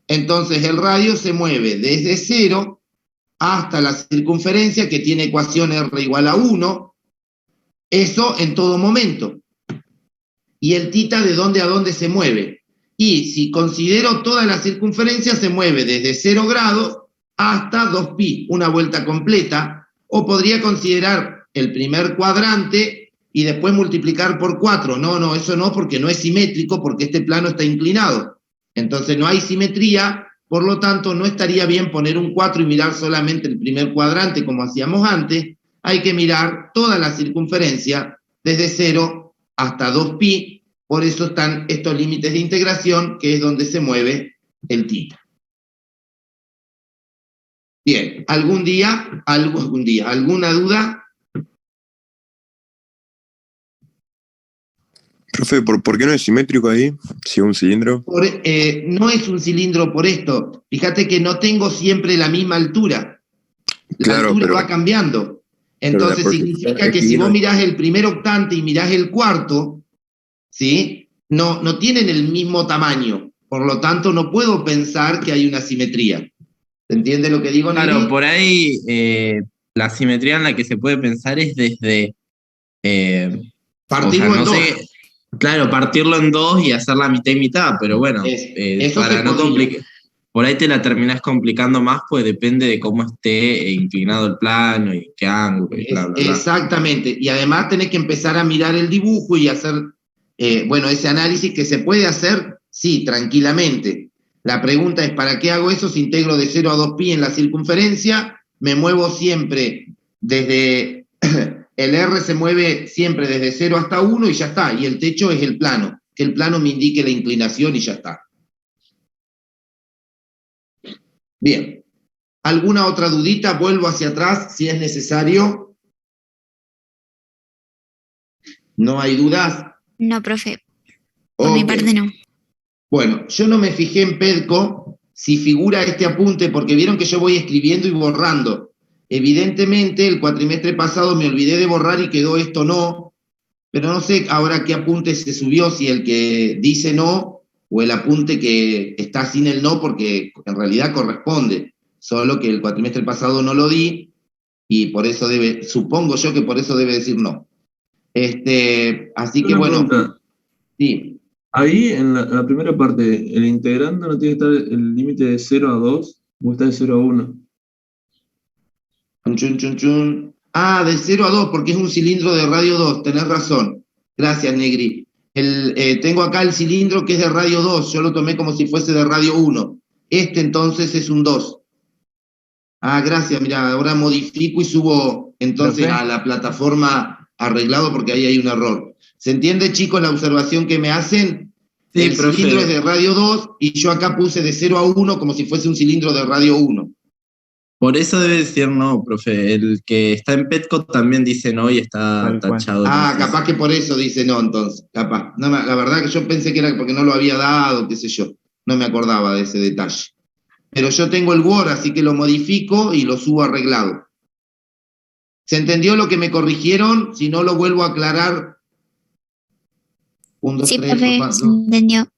Entonces el radio se mueve desde 0 hasta la circunferencia, que tiene ecuación R igual a 1, eso en todo momento. Y el tita, ¿de dónde a dónde se mueve? Y si considero toda la circunferencia, se mueve desde 0 grados hasta 2pi, una vuelta completa, o podría considerar el primer cuadrante y después multiplicar por 4. No, eso no, porque no es simétrico, porque este plano está inclinado. Entonces no hay simetría, por lo tanto no estaría bien poner un 4 y mirar solamente el primer cuadrante como hacíamos antes. Hay que mirar toda la circunferencia desde 0 hasta 2pi, por eso están estos límites de integración, que es donde se mueve el tita. Bien, ¿alguna duda? Profe, ¿por qué no es simétrico ahí? Si es un cilindro. No es un cilindro por esto. Fíjate que no tengo siempre la misma altura. La altura va cambiando. Entonces significa que si vos mirás el primer octante y mirás el cuarto, ¿sí? No tienen el mismo tamaño. Por lo tanto, no puedo pensar que hay una simetría. ¿Se entiende lo que digo, Nelly? Claro, por ahí la simetría en la que se puede pensar es desde... partirlo en dos. Claro, partirlo en dos y hacer la mitad y mitad, pero bueno, para no complicar, por ahí te la terminás complicando más, pues depende de cómo esté inclinado el plano y qué ángulo y bla, bla, bla. Exactamente, y además tenés que empezar a mirar el dibujo y hacer, ese análisis que se puede hacer, sí, tranquilamente. La pregunta es, ¿para qué hago eso si integro de 0 a 2pi en la circunferencia? Me muevo siempre desde... El R se mueve siempre desde 0 hasta 1 y ya está. Y el techo es el plano. Que el plano me indique la inclinación y ya está. Bien. ¿Alguna otra dudita? Vuelvo hacia atrás si es necesario. ¿No hay dudas? No, profe. Por mi Ok. parte no. Bueno, yo no me fijé en Pedco si figura este apunte, porque vieron que yo voy escribiendo y borrando. Evidentemente, el cuatrimestre pasado me olvidé de borrar y quedó esto no, pero no sé ahora qué apunte se subió, si el que dice no o el apunte que está sin el no, porque en realidad corresponde, solo que el cuatrimestre pasado no lo di y por eso debe, supongo yo que por eso debe decir no. Así que Una bueno, pregunta. sí. Ahí en la primera parte, el integrando no tiene que estar el límite de 0 a 2, o está de 0 a 1. Chun, chun, chun, chun. Ah, de 0 a 2, porque es un cilindro de radio 2, tenés razón. Gracias, Negri. Tengo acá el cilindro que es de radio 2, yo lo tomé como si fuese de radio 1. Este entonces es un 2. Ah, gracias, mira, ahora modifico y subo entonces Profe. a la plataforma arreglado porque ahí hay un error. ¿Se entiende, chicos, la observación que me hacen? Sí, El cilindro es profe. de radio 2 y yo acá puse de 0 a 1 como si fuese un cilindro de radio 1. Por eso debe decir no, profe. El que está en Petco también dice no y está Tal cual. tachado en Ah, ese. capaz que por eso dice no, entonces, capaz. No, la verdad que yo pensé que era porque no lo había dado, qué sé yo. No me acordaba de ese detalle. Pero yo tengo el Word, así que lo modifico y lo subo arreglado. ¿Se entendió lo que me corrigieron? Si no, lo vuelvo a aclarar. 1, 2, Sí, 3, profe, se entendió.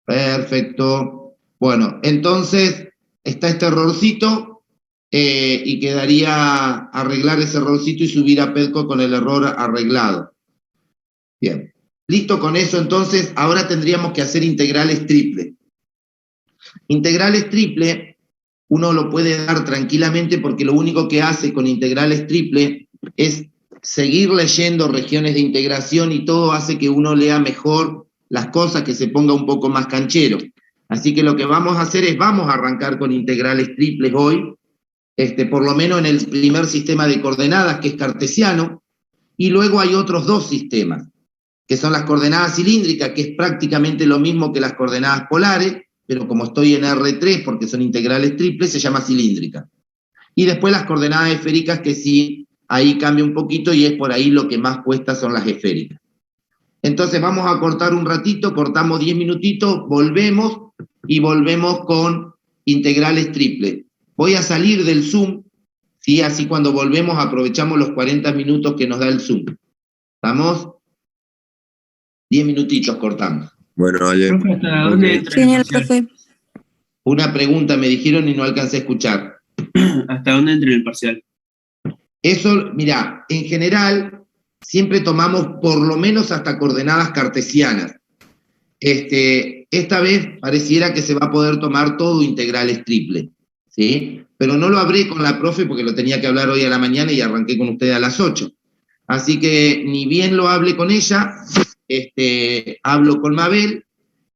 Perfecto. Bueno, entonces está este errorcito y quedaría arreglar ese errorcito y subir a Pedco con el error arreglado. Bien. Listo con eso, entonces ahora tendríamos que hacer integrales triple. Integrales triple, uno lo puede dar tranquilamente porque lo único que hace con integrales triple es seguir leyendo regiones de integración y todo hace que uno lea mejor las cosas, que se ponga un poco más canchero. Así que lo que vamos a hacer es, vamos a arrancar con integrales triples hoy, por lo menos en el primer sistema de coordenadas, que es cartesiano, y luego hay otros dos sistemas, que son las coordenadas cilíndricas, que es prácticamente lo mismo que las coordenadas polares, pero como estoy en R3 porque son integrales triples, se llama cilíndrica. Y después las coordenadas esféricas, que sí, ahí cambia un poquito y es por ahí lo que más cuesta son las esféricas. Entonces vamos a cortar un ratito, cortamos 10 minutitos, volvemos y volvemos con integrales triples. Voy a salir del Zoom, ¿sí? Así cuando volvemos aprovechamos los 40 minutos que nos da el Zoom. ¿Estamos? 10 minutitos cortamos. Bueno, dale. Profe, ¿hasta Ok. dónde entra el Genial, parcial? profe. Una pregunta me dijeron y no alcancé a escuchar. ¿Hasta dónde entra el parcial? Eso, mira, en general siempre tomamos por lo menos hasta coordenadas cartesianas. Esta vez pareciera que se va a poder tomar todo integrales triple, ¿sí? Pero no lo hablé con la profe porque lo tenía que hablar hoy a la mañana y arranqué con ustedes a las 8. Así que ni bien lo hable con ella, hablo con Mabel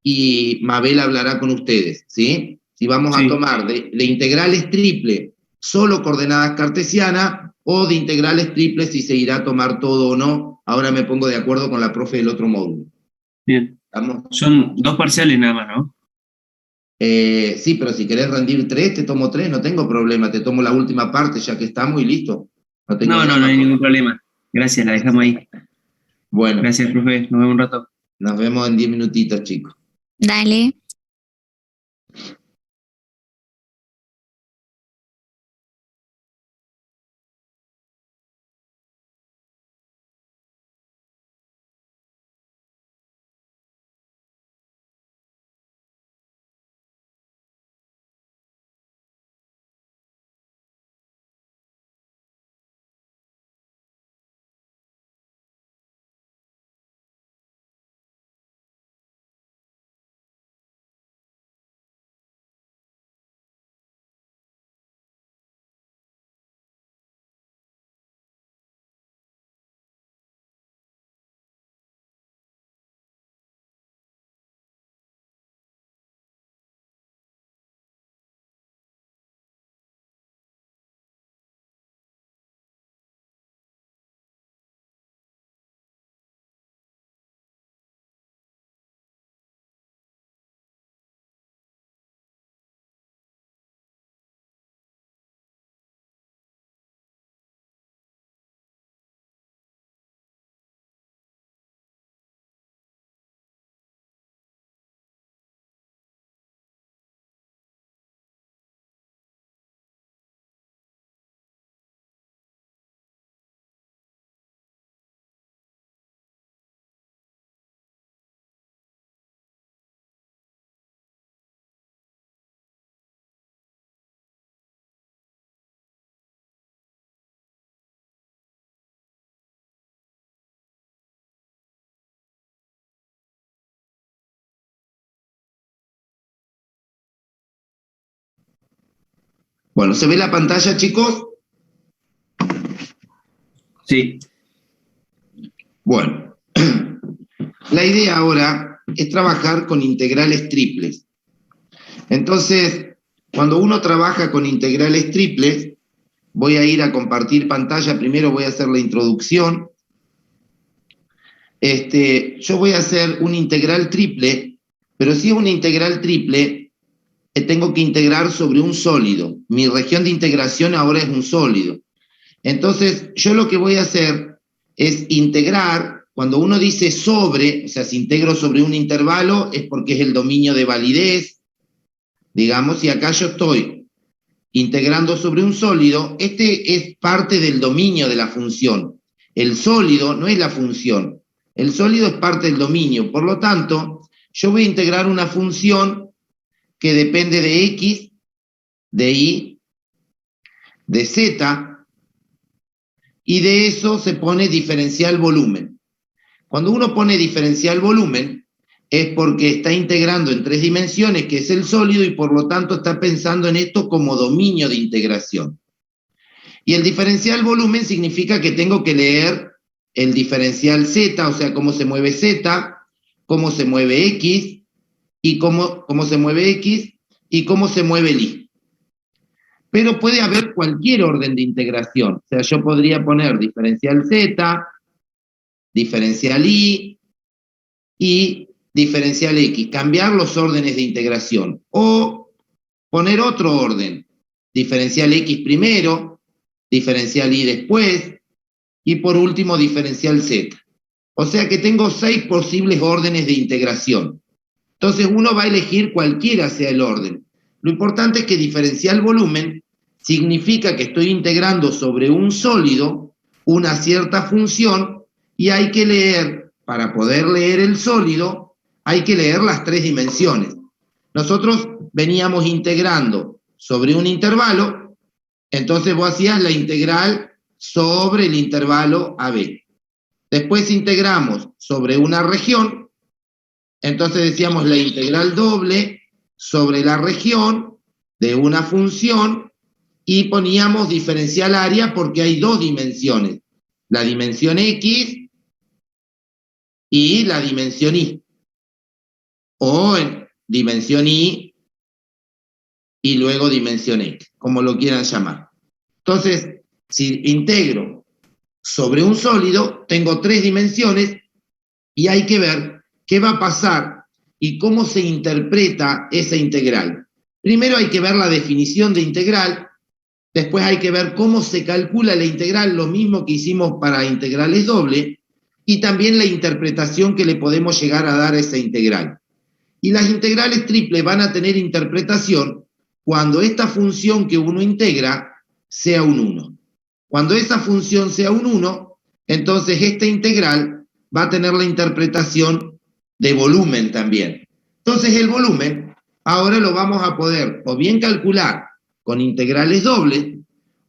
y Mabel hablará con ustedes, ¿sí? Si vamos a Sí. tomar de integrales triple solo coordenadas cartesianas o de integrales triples si se irá a tomar todo o no. Ahora me pongo de acuerdo con la profe del otro módulo. Bien. ¿Estamos? Son 2 parciales nada más, ¿no? Sí, pero si querés rendir 3, te tomo 3, no tengo problema, te tomo la última parte ya que estamos y listo. No tengo No, no, drama no hay con- ningún problema. Gracias, la dejamos ahí. Bueno, Gracias, profe. Nos vemos un rato. nos vemos en 10 minutitos, chicos. Dale. Bueno, ¿se ve la pantalla, chicos? Sí. Bueno, la idea ahora es trabajar con integrales triples. Entonces, cuando uno trabaja con integrales triples, voy a ir a compartir pantalla. Primero voy a hacer la introducción. Yo voy a hacer un integral triple, pero si es un integral triple, tengo que integrar sobre un sólido. Mi región de integración ahora es un sólido. Entonces, yo lo que voy a hacer es integrar. Cuando uno dice sobre, o sea, si integro sobre un intervalo, es porque es el dominio de validez, digamos, y acá yo estoy integrando sobre un sólido. Este es parte del dominio de la función. El sólido no es la función. El sólido es parte del dominio. Por lo tanto, yo voy a integrar una función que depende de X, de Y, de Z, y de eso se pone diferencial volumen. Cuando uno pone diferencial volumen, es porque está integrando en 3 dimensiones, que es el sólido, y por lo tanto está pensando en esto como dominio de integración. Y el diferencial volumen significa que tengo que leer el diferencial Z, o sea, cómo se mueve Z, cómo se mueve X, y cómo se mueve X, y cómo se mueve el Y. Pero puede haber cualquier orden de integración. O sea, yo podría poner diferencial Z, diferencial Y, y diferencial X, cambiar los órdenes de integración, o poner otro orden, diferencial X primero, diferencial Y después, y por último diferencial Z. O sea que tengo 6 posibles órdenes de integración. Entonces uno va a elegir cualquiera sea el orden. Lo importante es que diferencial volumen significa que estoy integrando sobre un sólido una cierta función, y hay que leer, para poder leer el sólido, hay que leer las 3 dimensiones. Nosotros veníamos integrando sobre un intervalo, entonces vos hacías la integral sobre el intervalo AB. Después integramos sobre una región, entonces decíamos la integral doble sobre la región de una función, y poníamos diferencial área porque hay 2 dimensiones, la dimensión X y la dimensión Y, o en dimensión Y y luego dimensión X, como lo quieran llamar. Entonces, si integro sobre un sólido, tengo 3 dimensiones, y hay que ver qué va a pasar y cómo se interpreta esa integral. Primero hay que ver la definición de integral, después hay que ver cómo se calcula la integral, lo mismo que hicimos para integrales doble, y también la interpretación que le podemos llegar a dar a esa integral. Y las integrales triples van a tener interpretación cuando esta función que uno integra sea un 1. Cuando esa función sea un 1, entonces esta integral va a tener la interpretación de volumen también. Entonces el volumen ahora lo vamos a poder o bien calcular con integrales dobles,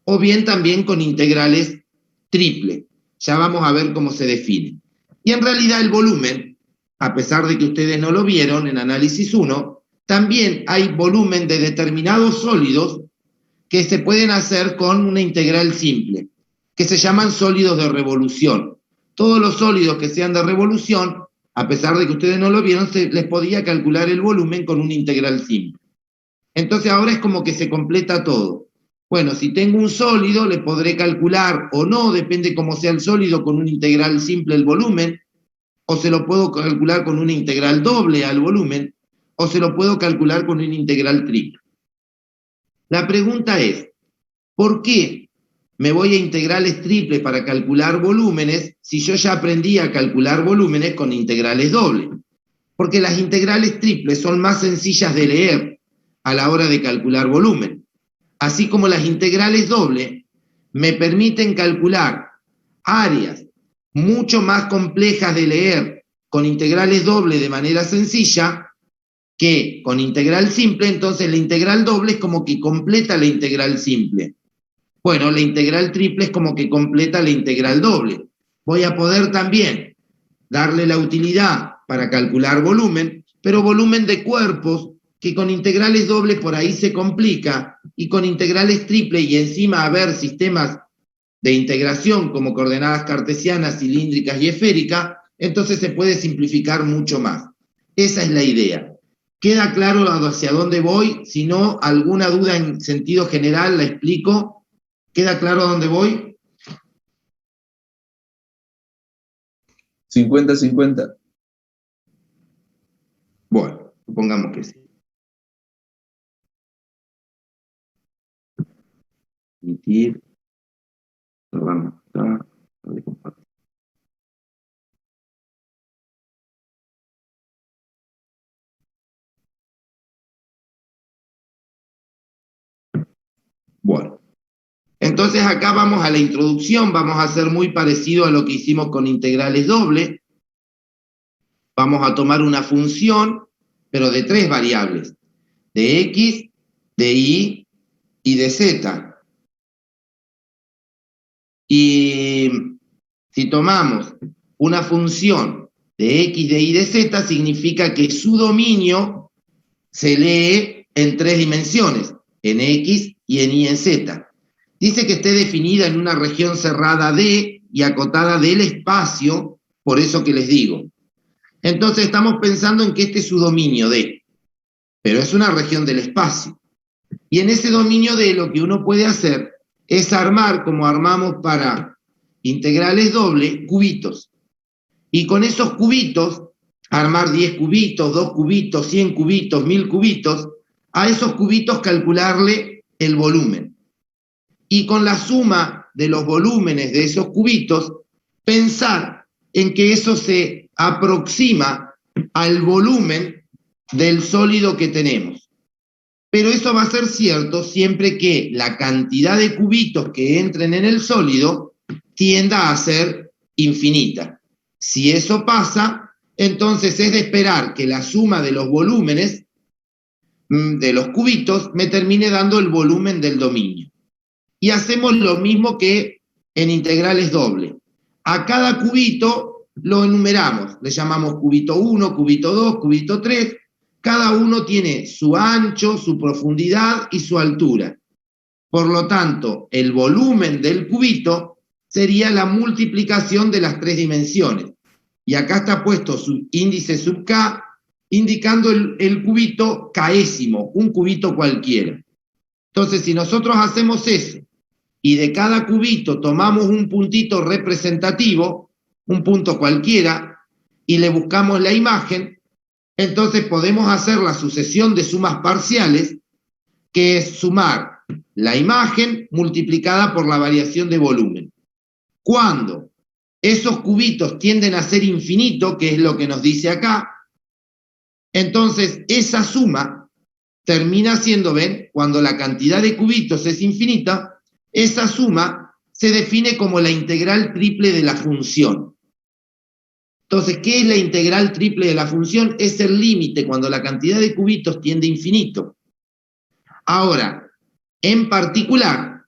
o bien también con integrales triples. Ya vamos a ver cómo se define. Y en realidad el volumen, a pesar de que ustedes no lo vieron en análisis 1, también hay volumen de determinados sólidos que se pueden hacer con una integral simple, que se llaman sólidos de revolución. Todos los sólidos que sean de revolución, a pesar de que ustedes no lo vieron, se les podía calcular el volumen con una integral simple. Entonces ahora es como que se completa todo. Bueno, si tengo un sólido, le podré calcular o no, depende cómo sea el sólido, con una integral simple el volumen, o se lo puedo calcular con una integral doble al volumen, o se lo puedo calcular con una integral triple. La pregunta es, ¿por qué me voy a integrales triples para calcular volúmenes si yo ya aprendí a calcular volúmenes con integrales dobles? Porque las integrales triples son más sencillas de leer a la hora de calcular volumen. Así como las integrales dobles me permiten calcular áreas mucho más complejas de leer con integrales dobles de manera sencilla que con integral simple. Entonces la integral doble es como que completa la integral simple. Bueno, la integral triple es como que completa la integral doble. Voy a poder también darle la utilidad para calcular volumen, pero volumen de cuerpos que con integrales dobles por ahí se complica, y con integrales triple y encima haber sistemas de integración como coordenadas cartesianas, cilíndricas y esféricas, entonces se puede simplificar mucho más. Esa es la idea. ¿Queda claro hacia dónde voy? Si no, alguna duda en sentido general la explico. ¿Queda claro a dónde voy? 50-50. Bueno, supongamos que sí. Permitir. Lo vamos a compartir. Bueno, entonces acá vamos a la introducción, vamos a hacer muy parecido a lo que hicimos con integrales dobles. Vamos a tomar una función, pero de 3 variables, de x, de y de z. Y si tomamos una función de x, de y, de z, significa que su dominio se lee en 3 dimensiones, en x y en y en z. Dice que esté definida en una región cerrada D y acotada del espacio, por eso que les digo. Entonces estamos pensando en que este es su dominio D, pero es una región del espacio. Y en ese dominio D lo que uno puede hacer es armar, como armamos para integrales dobles, cubitos. Y con esos cubitos, armar 10 cubitos, 2 cubitos, 100 cubitos, 1000 cubitos, a esos cubitos calcularle el volumen. Y con la suma de los volúmenes de esos cubitos, pensar en que eso se aproxima al volumen del sólido que tenemos. Pero eso va a ser cierto siempre que la cantidad de cubitos que entren en el sólido tienda a ser infinita. Si eso pasa, entonces es de esperar que la suma de los volúmenes de los cubitos me termine dando el volumen del dominio. Y hacemos lo mismo que en integrales dobles. A cada cubito lo enumeramos, le llamamos cubito 1, cubito 2, cubito 3, cada uno tiene su ancho, su profundidad y su altura. Por lo tanto, el volumen del cubito sería la multiplicación de las 3 dimensiones. Y acá está puesto su índice sub k, indicando el cubito késimo, un cubito cualquiera. Entonces, si nosotros hacemos eso, y de cada cubito tomamos un puntito representativo, un punto cualquiera, y le buscamos la imagen, entonces podemos hacer la sucesión de sumas parciales, que es sumar la imagen multiplicada por la variación de volumen. Cuando esos cubitos tienden a ser infinitos, que es lo que nos dice acá, entonces esa suma termina siendo, ¿ven? Cuando la cantidad de cubitos es infinita, esa suma se define como la integral triple de la función. Entonces, ¿qué es la integral triple de la función? Es el límite cuando la cantidad de cubitos tiende a infinito. Ahora, en particular,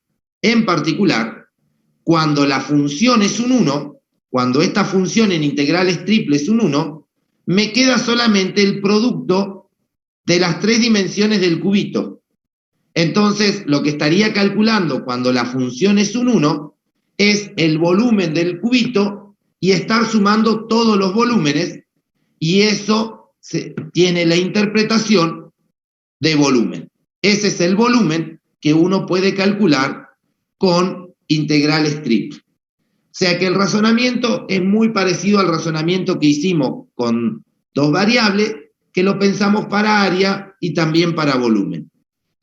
cuando la función es un 1, cuando esta función en integrales triples es un 1, me queda solamente el producto de las 3 dimensiones del cubito. Entonces, lo que estaría calculando cuando la función es un 1 es el volumen del cubito y estar sumando todos los volúmenes, y eso tiene la interpretación de volumen. Ese es el volumen que uno puede calcular con integrales triples. O sea que el razonamiento es muy parecido al razonamiento que hicimos con 2 variables, que lo pensamos para área y también para volumen.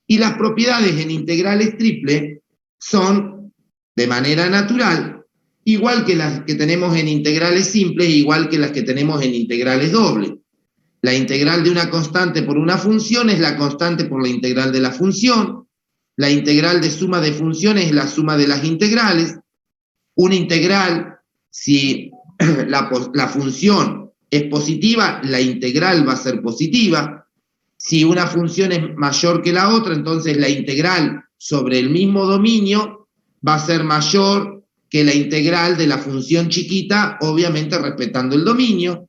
Y las propiedades en integrales triples son, de manera natural, igual que las que tenemos en integrales simples, igual que las que tenemos en integrales dobles. La integral de una constante por una función es la constante por la integral de la función. La integral de suma de funciones es la suma de las integrales. Una integral, si la función es positiva, la integral va a ser positiva. Si una función es mayor que la otra, entonces la integral sobre el mismo dominio va a ser mayor que la integral de la función chiquita, obviamente respetando el dominio.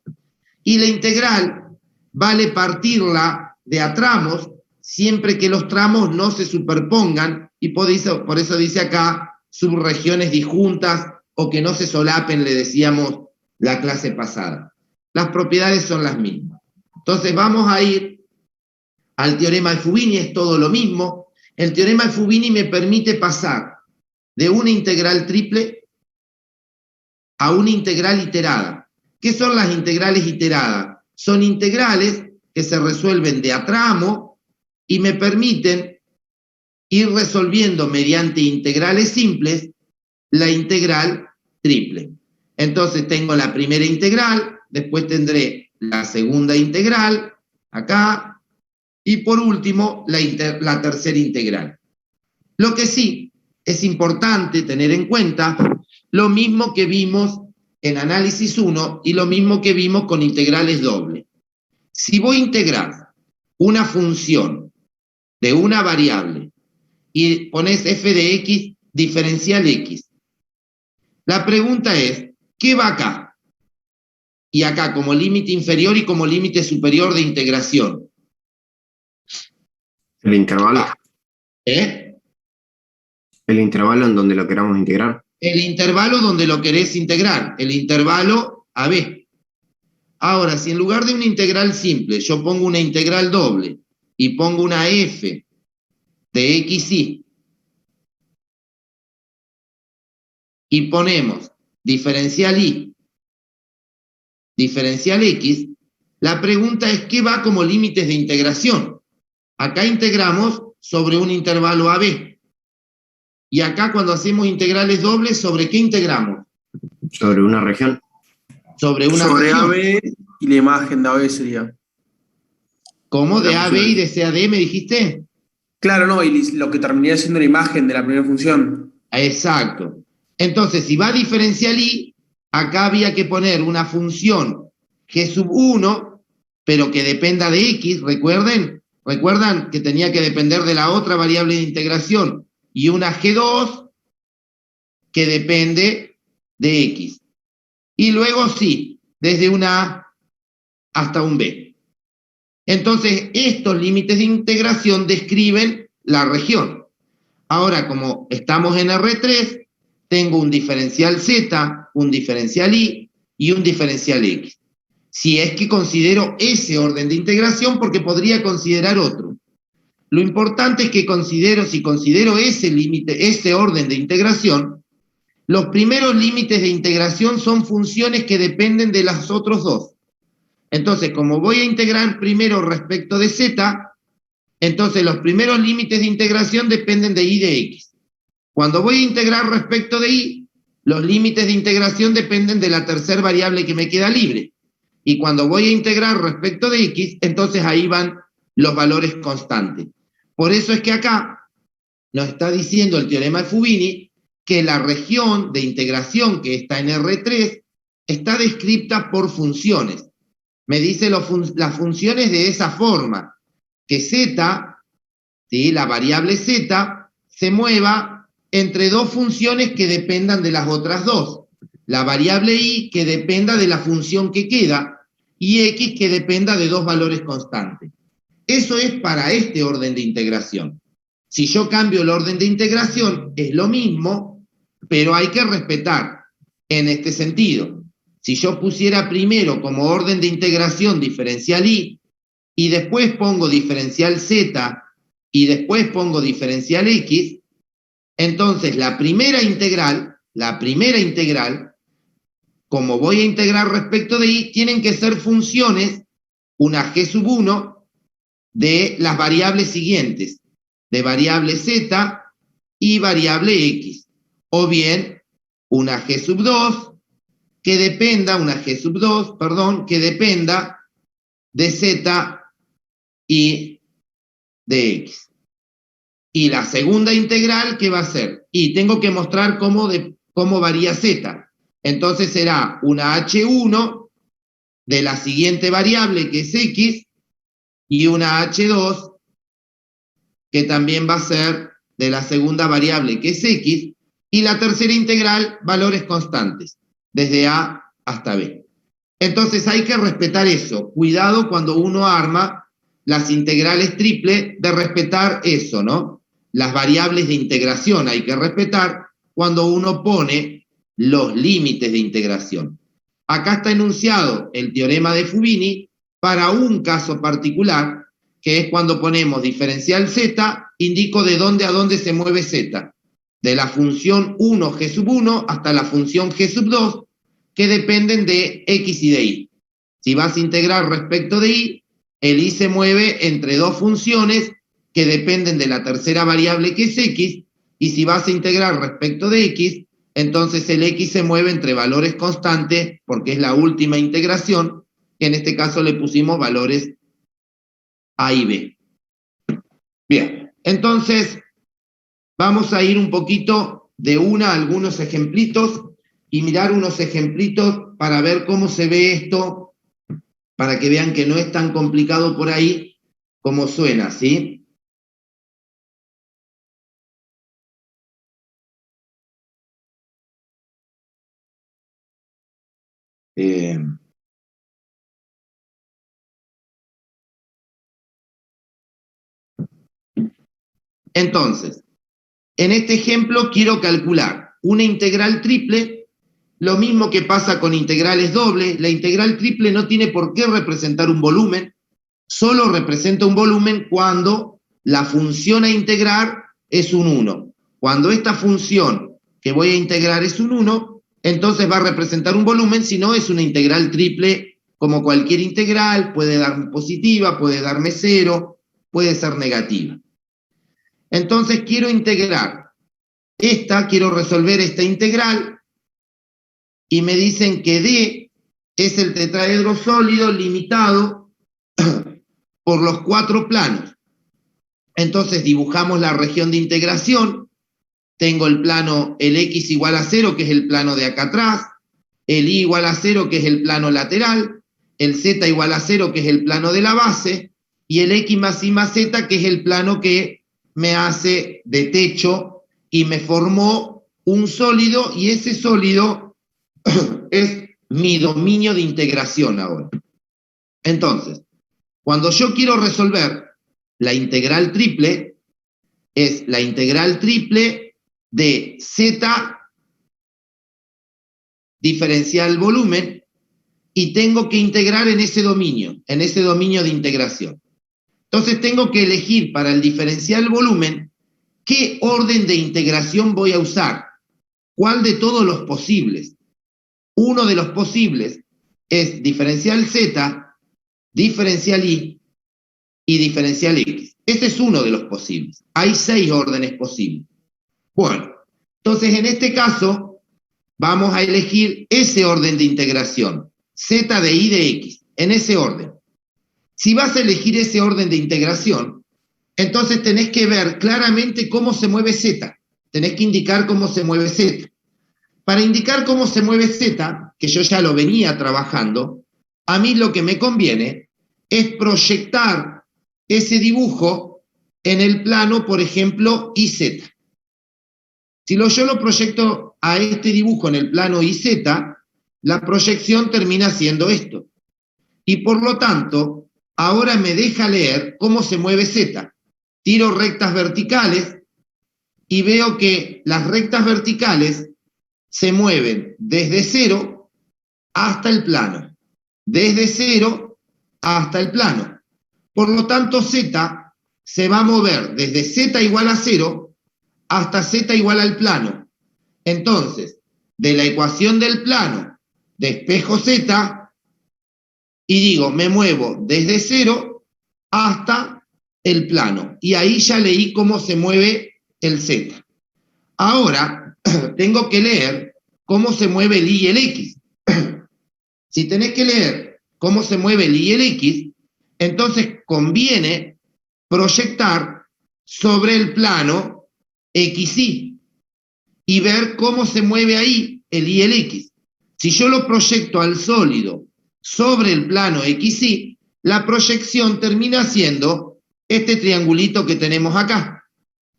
Y la integral vale partirla de a tramos, siempre que los tramos no se superpongan, y por eso dice acá subregiones disjuntas o que no se solapen, le decíamos la clase pasada. Las propiedades son las mismas. Entonces vamos a ir al teorema de Fubini, es todo lo mismo. El teorema de Fubini me permite pasar de una integral triple a una integral iterada. ¿Qué son las integrales iteradas? Son integrales que se resuelven de a tramo y me permiten ir resolviendo mediante integrales simples la integral triple. Entonces tengo la primera integral, después tendré la segunda integral, acá, y por último la tercera integral. Lo que sí es importante tener en cuenta, lo mismo que vimos en análisis 1 y lo mismo que vimos con integrales dobles. Si voy a integrar una función de una variable y pones f de x diferencial x, la pregunta es, ¿qué va acá? Y acá como límite inferior y como límite superior de integración. El intervalo. ¿Eh? El intervalo en donde lo queramos integrar. El intervalo donde lo querés integrar, el intervalo AB. Ahora, si en lugar de una integral simple yo pongo una integral doble y pongo una f de xy y ponemos diferencial y, diferencial x, la pregunta es ¿qué va como límites de integración? Acá integramos sobre un intervalo AB. Y acá cuando hacemos integrales dobles, ¿sobre qué integramos? Sobre una región. Sobre una región. AB y la imagen de AB sería. ¿Cómo? ¿De AB y de CAD me dijiste? Claro, no, y lo que terminaría siendo la imagen de la primera función. Exacto. Entonces, si va a diferencial y, acá había que poner una función g sub 1, pero que dependa de x, ¿recuerdan que tenía que depender de la otra variable de integración? Y una G2 que depende de X. Y luego sí, desde una A hasta un B. Entonces, estos límites de integración describen la región. Ahora, como estamos en R3, tengo un diferencial Z, un diferencial Y y un diferencial X. Si es que considero ese orden de integración, porque podría considerar otro. Lo importante es que si considero ese límite, ese orden de integración, los primeros límites de integración son funciones que dependen de los otros dos. Entonces, como voy a integrar primero respecto de z, entonces los primeros límites de integración dependen de y de x. Cuando voy a integrar respecto de y, los límites de integración dependen de la tercera variable que me queda libre. Y cuando voy a integrar respecto de x, entonces ahí van los valores constantes. Por eso es que acá nos está diciendo el teorema de Fubini que la región de integración que está en R3 está descrita por funciones. Me dice las funciones de esa forma, que z, ¿sí?, la variable z, se mueva entre dos funciones que dependan de las otras dos. La variable y que dependa de la función que queda y x que dependa de dos valores constantes. Eso es para este orden de integración. Si yo cambio el orden de integración, es lo mismo, pero hay que respetar en este sentido. Si yo pusiera primero como orden de integración diferencial y después pongo diferencial z y después pongo diferencial x, entonces la primera integral, como voy a integrar respecto de y, tienen que ser funciones, una g sub 1, de las variables siguientes, de variable z y variable x, o bien una g sub 2 que dependa, que dependa de z y de x. Y la segunda integral, ¿qué va a ser? Y tengo que mostrar cómo varía z. Entonces será una h1 de la siguiente variable que es x, y una h2 que también va a ser de la segunda variable que es x, y la tercera integral, valores constantes, desde a hasta b. Entonces hay que respetar eso. Cuidado cuando uno arma las integrales triple de respetar eso, ¿no? Las variables de integración hay que respetar cuando uno pone los límites de integración. Acá está enunciado el teorema de Fubini para un caso particular, que es cuando ponemos diferencial z, indico de dónde a dónde se mueve z, de la función 1 g sub 1 hasta la función g sub 2, que dependen de x y de y. Si vas a integrar respecto de y, el y se mueve entre dos funciones que dependen de la tercera variable que es x, y si vas a integrar respecto de x, entonces el x se mueve entre valores constantes, porque es la última integración, que en este caso le pusimos valores a y b. Bien, entonces vamos a ir un poquito de una a algunos ejemplitos y mirar unos ejemplitos para ver cómo se ve esto, para que vean que no es tan complicado por ahí como suena, ¿sí? Entonces, en este ejemplo quiero calcular una integral triple, lo mismo que pasa con integrales dobles. La integral triple no tiene por qué representar un volumen, solo representa un volumen cuando la función a integrar es un 1. Cuando esta función que voy a integrar es un 1, entonces va a representar un volumen, si no es una integral triple como cualquier integral, puede darme positiva, puede darme 0, puede ser negativa. Entonces quiero integrar quiero resolver esta integral, y me dicen que D es el tetraedro sólido limitado por los 4 planos. Entonces dibujamos la región de integración. Tengo el plano, el x igual a 0, que es el plano de acá atrás, el y igual a 0, que es el plano lateral, el z igual a 0, que es el plano de la base, y el x más y más z, que es el plano que me hace de techo y me formó un sólido, y ese sólido es mi dominio de integración ahora. Entonces, cuando yo quiero resolver la integral triple, es la integral triple de z diferencial volumen, y tengo que integrar en ese dominio de integración. Entonces tengo que elegir para el diferencial volumen qué orden de integración voy a usar, cuál de todos los posibles. Uno de los posibles es diferencial z, diferencial y diferencial x. Ese es uno de los posibles. Hay 6 órdenes posibles. Bueno, entonces en este caso vamos a elegir ese orden de integración, z de y de x, en ese orden. Si vas a elegir ese orden de integración, entonces tenés que ver claramente cómo se mueve z. Tenés que indicar cómo se mueve z. Para indicar cómo se mueve z, que yo ya lo venía trabajando, a mí lo que me conviene es proyectar ese dibujo en el plano, por ejemplo, YZ. Si yo lo proyecto a este dibujo en el plano YZ, la proyección termina siendo esto. Y por lo tanto, ahora me deja leer cómo se mueve Z. Tiro rectas verticales y veo que las rectas verticales se mueven desde 0 hasta el plano. Desde 0 hasta el plano. Por lo tanto, Z se va a mover desde Z igual a 0 hasta Z igual al plano. Entonces, de la ecuación del plano, despejo Z y digo, me muevo desde 0 hasta el plano. Y ahí ya leí cómo se mueve el Z. Ahora, tengo que leer cómo se mueve el y y el x. Si tenés que leer cómo se mueve el y y el x, entonces conviene proyectar sobre el plano XY y ver cómo se mueve ahí el y y el x. Si yo lo proyecto al sólido sobre el plano XY, la proyección termina siendo este triangulito que tenemos acá.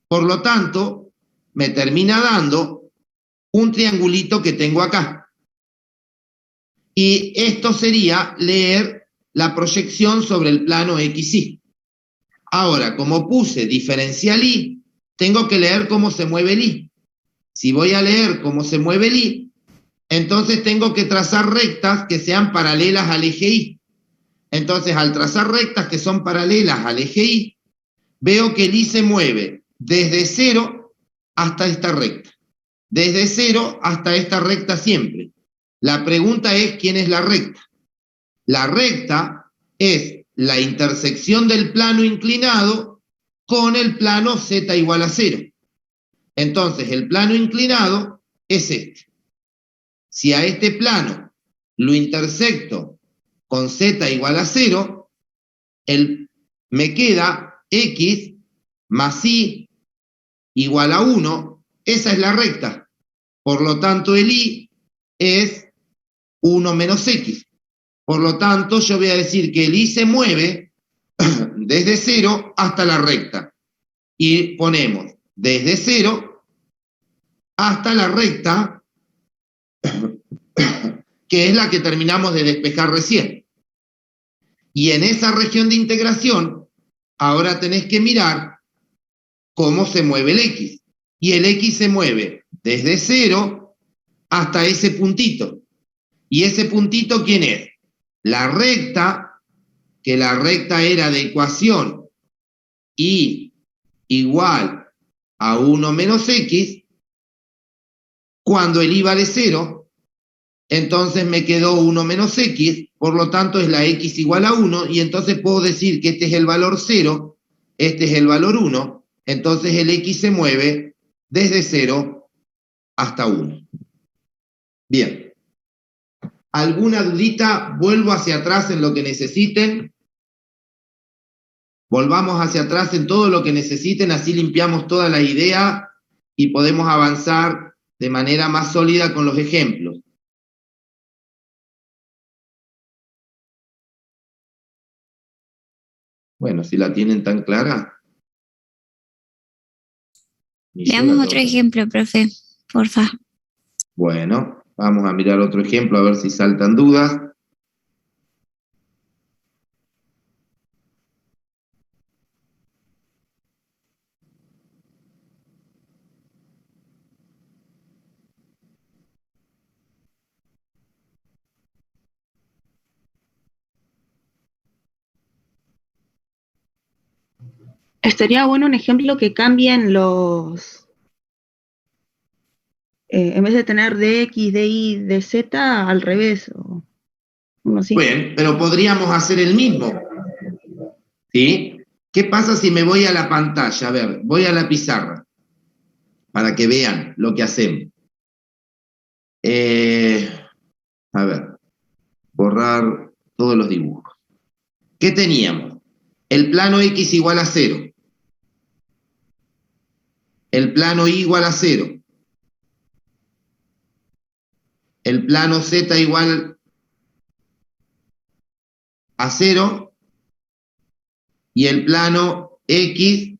Por lo tanto, me termina dando un triangulito que tengo acá. Y esto sería leer la proyección sobre el plano XY. Ahora, como puse diferencial y, tengo que leer cómo se mueve el y. Si voy a leer cómo se mueve el y, entonces tengo que trazar rectas que sean paralelas al eje y. Entonces, al trazar rectas que son paralelas al eje y, veo que el y se mueve desde 0 hasta esta recta. Desde 0 hasta esta recta siempre. La pregunta es, ¿quién es la recta? La recta es la intersección del plano inclinado con el plano z igual a 0. Entonces, el plano inclinado es este. Si a este plano lo intersecto con z igual a 0, me queda x más y igual a 1. Esa es la recta. Por lo tanto, el y es 1 menos x. Por lo tanto, yo voy a decir que el y se mueve desde 0 hasta la recta. Y ponemos desde 0 hasta la recta, que es la que terminamos de despejar recién. Y en esa región de integración, ahora tenés que mirar cómo se mueve el x. Y el x se mueve desde 0 hasta ese puntito. ¿Y ese puntito quién es? La recta, que la recta era de ecuación y igual a 1 menos x, cuando el y vale 0, entonces me quedó 1 menos x, por lo tanto es la x igual a 1, y entonces puedo decir que este es el valor 0, este es el valor 1, entonces el x se mueve desde 0 hasta 1. Bien. ¿Alguna dudita? Vuelvo hacia atrás en lo que necesiten. Volvamos hacia atrás en todo lo que necesiten, así limpiamos toda la idea y podemos avanzar de manera más sólida con los ejemplos. Bueno, si la tienen tan clara. Veamos otro ejemplo, profe, porfa. Bueno. Vamos a mirar otro ejemplo a ver si saltan dudas. Estaría bueno un ejemplo que cambien los... en vez de tener dx, dy, dz, al revés. O uno así. Bien, pero podríamos hacer el mismo. ¿Sí? ¿Qué pasa si me voy a la pantalla? A ver, voy a la pizarra para que vean lo que hacemos. A ver, borrar todos los dibujos. ¿Qué teníamos? El plano x igual a 0. El plano y igual a 0. El plano z igual a 0 y el plano x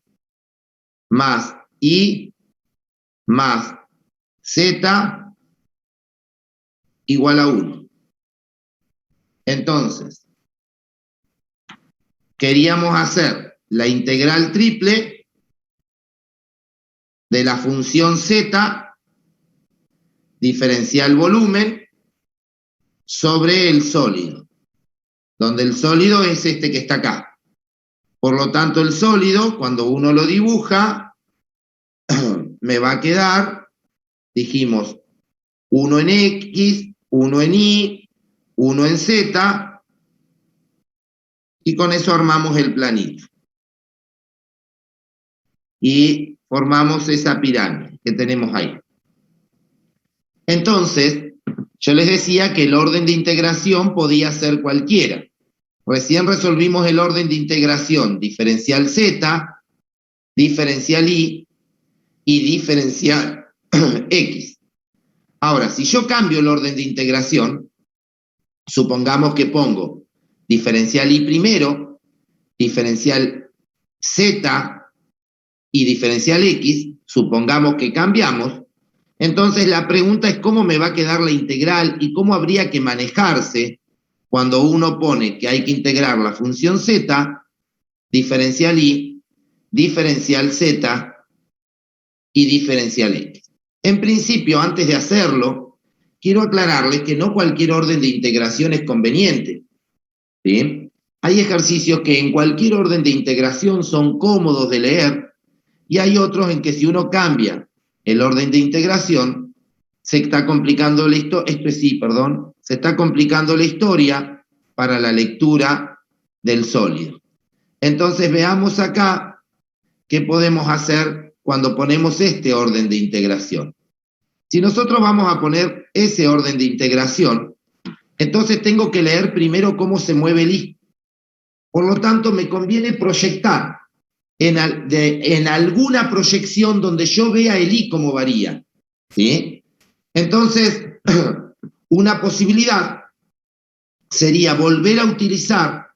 más y más z igual a 1. Entonces, queríamos hacer la integral triple de la función z diferencial volumen sobre el sólido, donde el sólido es este que está acá. Por lo tanto, el sólido, cuando uno lo dibuja, me va a quedar, dijimos, 1 en x, 1 en y, 1 en z, y con eso armamos el planito. Y formamos esa pirámide que tenemos ahí. Entonces, yo les decía que el orden de integración podía ser cualquiera. Recién resolvimos el orden de integración diferencial z, diferencial y diferencial x. Ahora, si yo cambio el orden de integración, supongamos que pongo diferencial y primero, diferencial z y diferencial x, supongamos que cambiamos, entonces la pregunta es cómo me va a quedar la integral y cómo habría que manejarse cuando uno pone que hay que integrar la función z diferencial Y, diferencial Z y diferencial X. En principio, antes de hacerlo, quiero aclararles que no cualquier orden de integración es conveniente, ¿sí? Hay ejercicios que en cualquier orden de integración son cómodos de leer y hay otros en que si uno cambia el orden de integración, se está complicando la se está complicando la historia para la lectura del sólido. Entonces veamos acá qué podemos hacer cuando ponemos este orden de integración. Si nosotros vamos a poner ese orden de integración, entonces tengo que leer primero cómo se mueve el I. Por lo tanto, me conviene proyectar en alguna proyección donde yo vea el I cómo varía, ¿sí? Entonces, una posibilidad sería volver a utilizar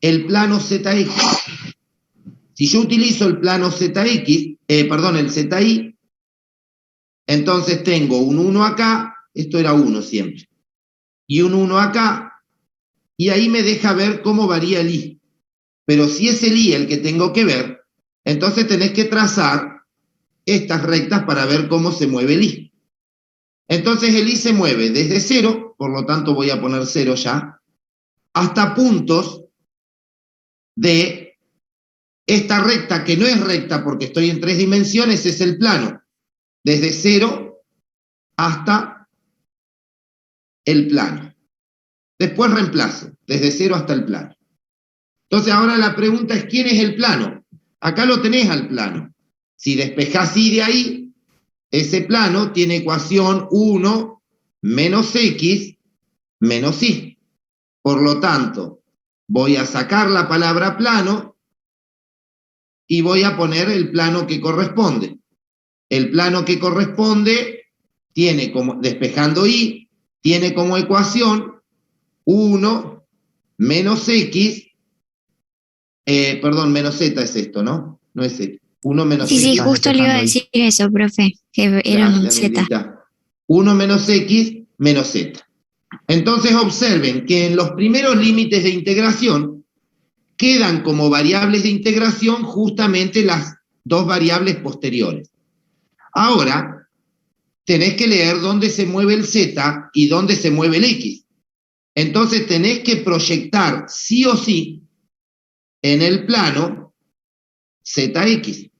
el plano ZX. Si yo utilizo el plano ZX, el ZI, entonces tengo un 1 acá, esto era 1 siempre, y un 1 acá, y ahí me deja ver cómo varía el I. Pero si es el I el que tengo que ver, entonces tenés que trazar estas rectas para ver cómo se mueve el I. Entonces el I se mueve desde 0, por lo tanto voy a poner 0 ya, hasta puntos de esta recta, que no es recta porque estoy en 3 dimensiones, es el plano. Desde 0 hasta el plano. Después reemplazo, desde 0 hasta el plano. Entonces ahora la pregunta es, ¿quién es el plano? Acá lo tenés al plano. Si despejás I de ahí, ese plano tiene ecuación 1 menos X menos Y. Por lo tanto, voy a sacar la palabra plano y voy a poner el plano que corresponde. El plano que corresponde tiene como, despejando I, tiene como ecuación 1 menos X, menos Z es esto, ¿no? No es Z. 1 menos X. Sí, justo le iba a decir eso, profe, que era un Z. 1 menos X menos Z. Entonces observen que en los primeros límites de integración quedan como variables de integración justamente las dos variables posteriores. Ahora, tenés que leer dónde se mueve el Z y dónde se mueve el X. Entonces tenés que proyectar sí o sí en el plano ZX.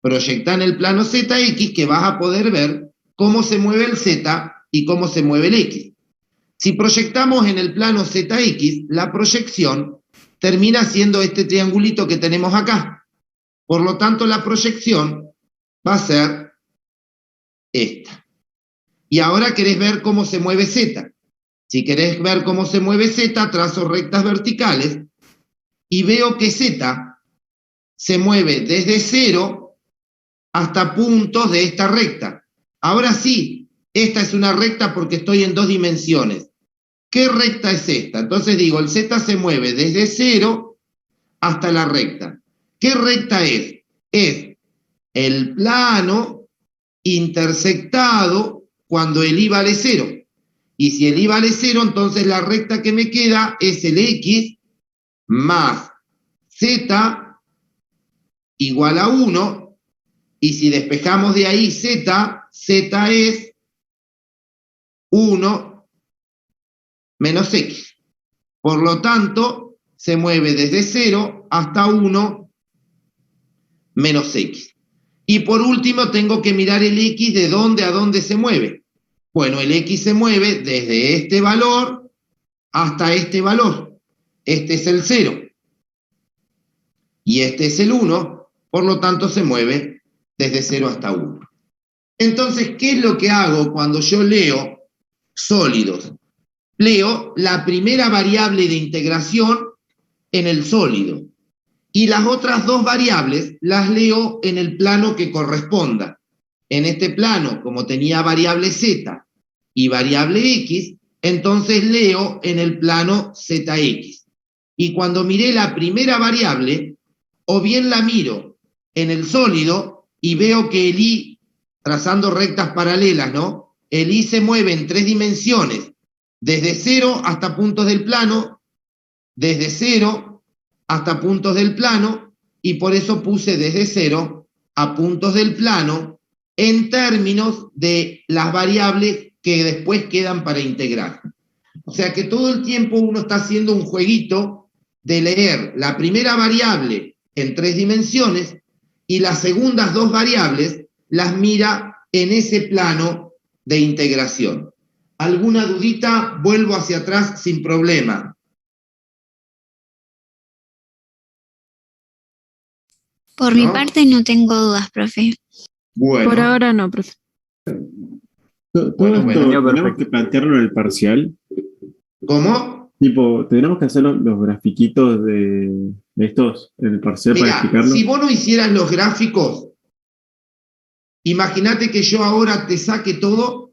Proyecta en el plano ZX que vas a poder ver cómo se mueve el Z y cómo se mueve el X. Si proyectamos en el plano ZX, la proyección termina siendo este triangulito que tenemos acá. Por lo tanto, la proyección va a ser esta. Y ahora querés ver cómo se mueve Z. Si querés ver cómo se mueve Z, trazo rectas verticales y veo que Z se mueve desde 0 hasta puntos de esta recta. Ahora sí, esta es una recta porque estoy en 2 dimensiones. ¿Qué recta es esta? Entonces digo, el Z se mueve desde 0 hasta la recta. ¿Qué recta es? Es el plano intersectado cuando el I vale 0. Y si el I vale 0, entonces la recta que me queda es el X más Z igual a 1. Y si despejamos de ahí Z, Z es 1 menos X. Por lo tanto, se mueve desde 0 hasta 1 menos X. Y por último, tengo que mirar el X de dónde a dónde se mueve. Bueno, el X se mueve desde este valor hasta este valor. Este es el 0. Y este es el 1. Por lo tanto, se mueve desde 0 hasta 1. Entonces, ¿qué es lo que hago cuando yo leo sólidos? Leo la primera variable de integración en el sólido y las otras dos variables las leo en el plano que corresponda. En este plano, como tenía variable Z y variable X, entonces leo en el plano ZX. Y cuando miré la primera variable, o bien la miro en el sólido y veo que el I, trazando rectas paralelas, ¿no? El I se mueve en 3 dimensiones, desde 0 hasta puntos del plano, desde 0 hasta puntos del plano, y por eso puse desde 0 a puntos del plano en términos de las variables que después quedan para integrar. O sea que todo el tiempo uno está haciendo un jueguito de leer la primera variable en 3 dimensiones y las segundas 2 variables las mira en ese plano de integración. ¿Alguna dudita? Vuelvo hacia atrás sin problema. Por mi parte no tengo dudas, profe. Bueno. Por ahora no, profe. Todo esto tenemos que plantearlo en el parcial. ¿Cómo? Tipo, tendremos que hacer los grafiquitos de estos en el parcial para explicarlo. Si vos no hicieras los gráficos, imagínate que yo ahora te saque todo,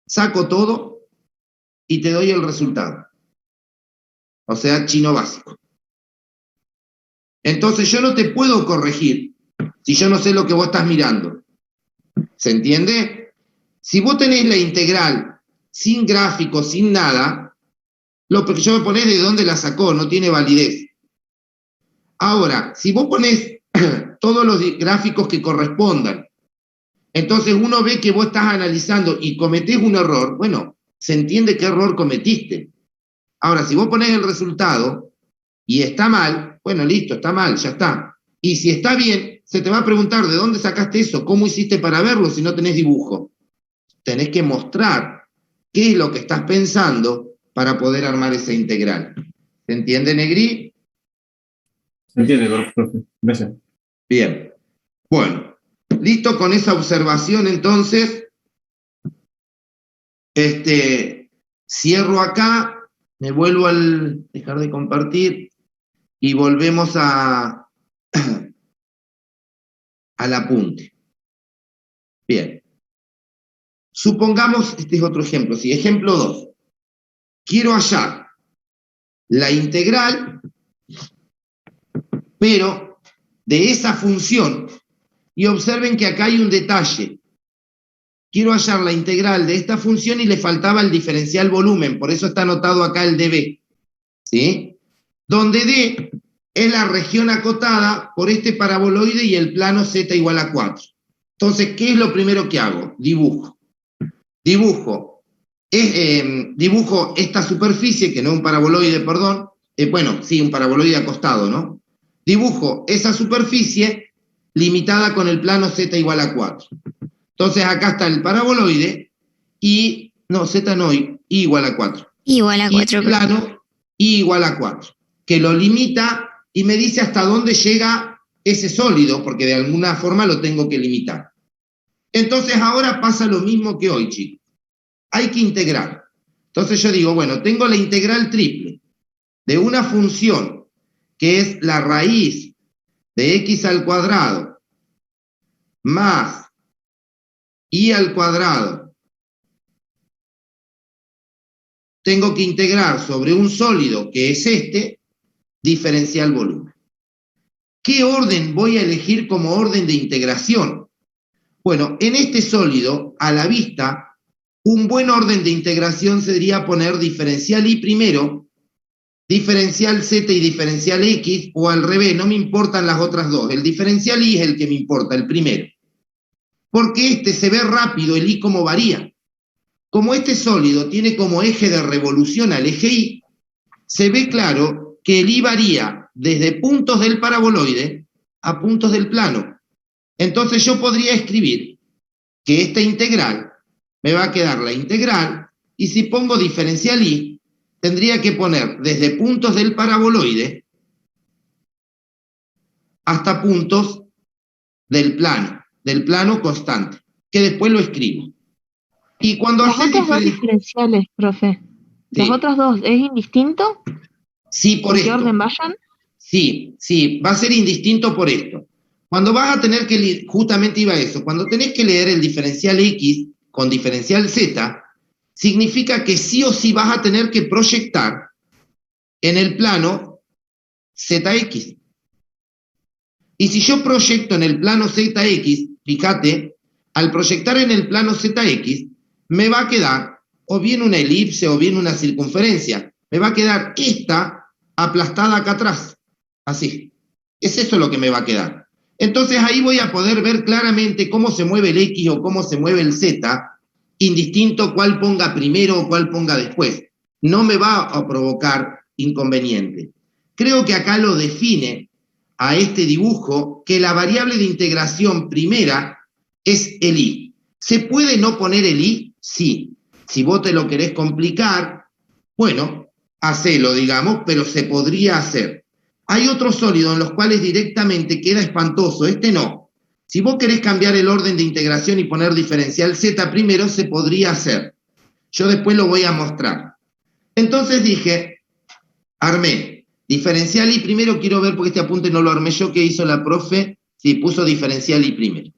saco todo y te doy el resultado. O sea, chino básico. Entonces yo no te puedo corregir si yo no sé lo que vos estás mirando. ¿Se entiende? Si vos tenés la integral sin gráficos, sin nada, lo que yo me ponés de dónde la sacó, no tiene validez. Ahora, si vos ponés todos los gráficos que correspondan, entonces uno ve que vos estás analizando y cometés un error, bueno, se entiende qué error cometiste. Ahora, si vos ponés el resultado y está mal, bueno, listo, está mal, ya está. Y si está bien, se te va a preguntar de dónde sacaste eso, cómo hiciste para verlo si no tenés dibujo. Tenés que mostrar qué es lo que estás pensando para poder armar esa integral. ¿Se entiende, Negri? Se entiende, profe. Gracias. Bien. Bueno, listo con esa observación, entonces. Cierro acá, me vuelvo al dejar de compartir y volvemos al apunte. Bien. Supongamos, este es otro ejemplo, sí, ejemplo 2. Quiero hallar la integral, pero de esa función, y observen que acá hay un detalle. Quiero hallar la integral de esta función y le faltaba el diferencial volumen, por eso está anotado acá el dB, ¿sí? Donde D es la región acotada por este paraboloide y el plano z igual a 4. Entonces, ¿qué es lo primero que hago? Dibujo esta superficie, que no es un paraboloide, perdón, bueno, sí, un paraboloide acostado, ¿no? Dibujo esa superficie limitada con el plano z igual a 4. Entonces acá está el paraboloide y, no, z no, i igual a 4. Igual a 4. Y el plano i igual a 4, que lo limita y me dice hasta dónde llega ese sólido, porque de alguna forma lo tengo que limitar. Entonces ahora pasa lo mismo que hoy, chicos. Hay que integrar. Entonces yo digo, bueno, tengo la integral triple de una función que es la raíz de x al cuadrado más i al cuadrado. Tengo que integrar sobre un sólido que es diferencial volumen. ¿Qué orden voy a elegir como orden de integración? Bueno, en este sólido, a la vista, un buen orden de integración sería poner diferencial i primero, diferencial z y diferencial x, o al revés, no me importan las otras dos. El diferencial i es el que me importa, el primero. Porque se ve rápido el i como varía. Como este sólido tiene como eje de revolución al eje i, se ve claro que el i varía desde puntos del paraboloide a puntos del plano. Entonces yo podría escribir que esta integral me va a quedar la integral, y si pongo diferencial i, tendría que poner desde puntos del paraboloide hasta puntos del plano constante, que después lo escribo. Y cuando las otras dos diferenciales, profe, sí. ¿Las otras dos es indistinto? Sí, por esto. ¿En qué orden vayan? Sí, va a ser indistinto por esto. Cuando vas a tener que, justamente iba a eso, cuando tenés que leer el diferencial x con diferencial z, significa que sí o sí vas a tener que proyectar en el plano zx. Y si yo proyecto en el plano zx, fíjate, al proyectar en el plano zx, me va a quedar o bien una elipse o bien una circunferencia. Me va a quedar esta aplastada acá atrás, así. Es eso lo que me va a quedar. Entonces ahí voy a poder ver claramente cómo se mueve el X o cómo se mueve el Z, indistinto cuál ponga primero o cuál ponga después. No me va a provocar inconveniente. Creo que acá lo define a este dibujo que la variable de integración primera es el Y. ¿Se puede no poner el Y? Sí. Si vos te lo querés complicar, bueno, hacelo, digamos, pero se podría hacer. Hay otros sólidos en los cuales directamente queda espantoso, este no. Si vos querés cambiar el orden de integración y poner diferencial Z primero, se podría hacer. Yo después lo voy a mostrar. Entonces dije, armé diferencial Y primero, quiero ver porque este apunte no lo armé yo, que hizo la profe, sí, puso diferencial Y primero.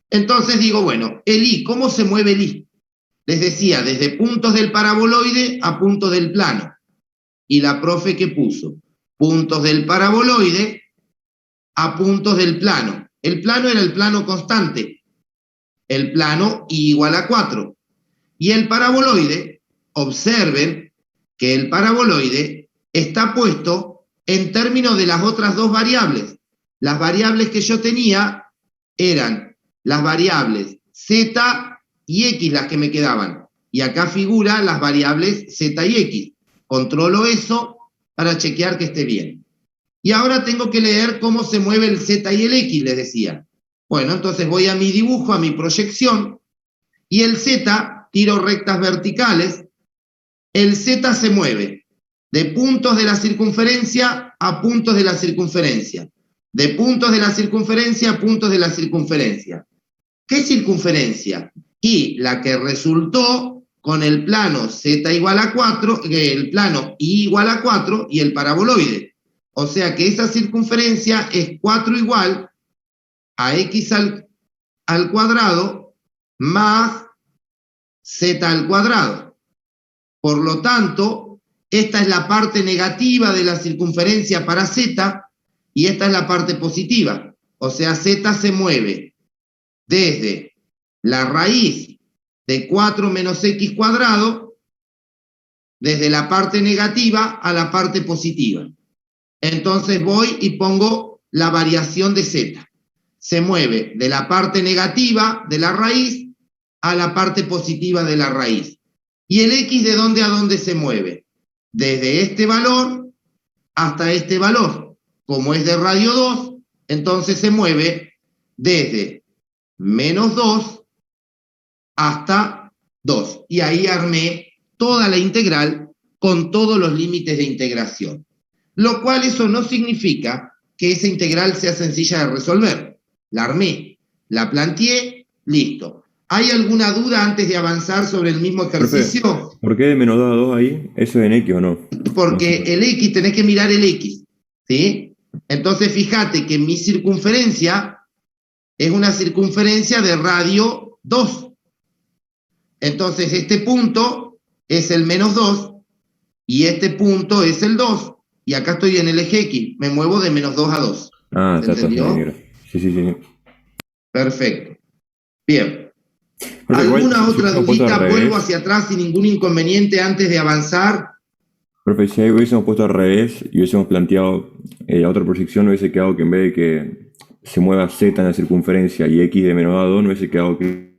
Entonces digo, bueno, el Y, ¿cómo se mueve el Y? Les decía, desde puntos del paraboloide a puntos del plano. Y la profe, ¿qué puso? Puntos del paraboloide a puntos del plano. El plano era el plano constante. El plano I igual a 4. Y el paraboloide, observen que el paraboloide está puesto en términos de las otras dos variables. Las variables que yo tenía eran las variables Z y X las que me quedaban. Y acá figura las variables Z y X. Controlo eso para chequear que esté bien. Y ahora tengo que leer cómo se mueve el Z y el X, les decía. Bueno, entonces voy a mi dibujo, a mi proyección, y el Z, tiro rectas verticales, el Z se mueve de puntos de la circunferencia a puntos de la circunferencia, de puntos de la circunferencia a puntos de la circunferencia. ¿Qué circunferencia? Y la que resultó con el plano Z igual a 4, el plano Y igual a 4 y el paraboloide. O sea que esa circunferencia es 4 igual a X al cuadrado más Z al cuadrado. Por lo tanto, esta es la parte negativa de la circunferencia para Z y esta es la parte positiva. O sea, Z se mueve desde la raíz de 4 menos X cuadrado, desde la parte negativa a la parte positiva. Entonces voy y pongo la variación de Z. Se mueve de la parte negativa de la raíz a la parte positiva de la raíz. ¿Y el X de dónde a dónde se mueve? Desde este valor hasta este valor. Como es de radio 2, entonces se mueve desde menos 2 hasta 2. Y ahí armé toda la integral con todos los límites de integración. Lo cual eso no significa que esa integral sea sencilla de resolver. La armé, la planteé, listo. ¿Hay alguna duda antes de avanzar sobre el mismo ejercicio? Profe, ¿por qué de menos 2 a 2 ahí? ¿Eso es en X o no? Porque el X, tenés que mirar el X, ¿sí? Entonces fíjate que mi circunferencia es una circunferencia de radio 2. Entonces este punto es el menos 2 y este punto es el 2. Y acá estoy en el eje X, me muevo de menos 2 a 2. Ah, está bien. Sí. Perfecto. Bien. Profe, ¿Alguna otra dudita? Vuelvo Vuelvo hacia atrás sin ningún inconveniente antes de avanzar. Profe, si ahí hubiésemos puesto al revés y hubiésemos planteado otra proyección, hubiese quedado que en vez de que se mueva Z en la circunferencia y X de menos 2 a 2, no hubiese quedado que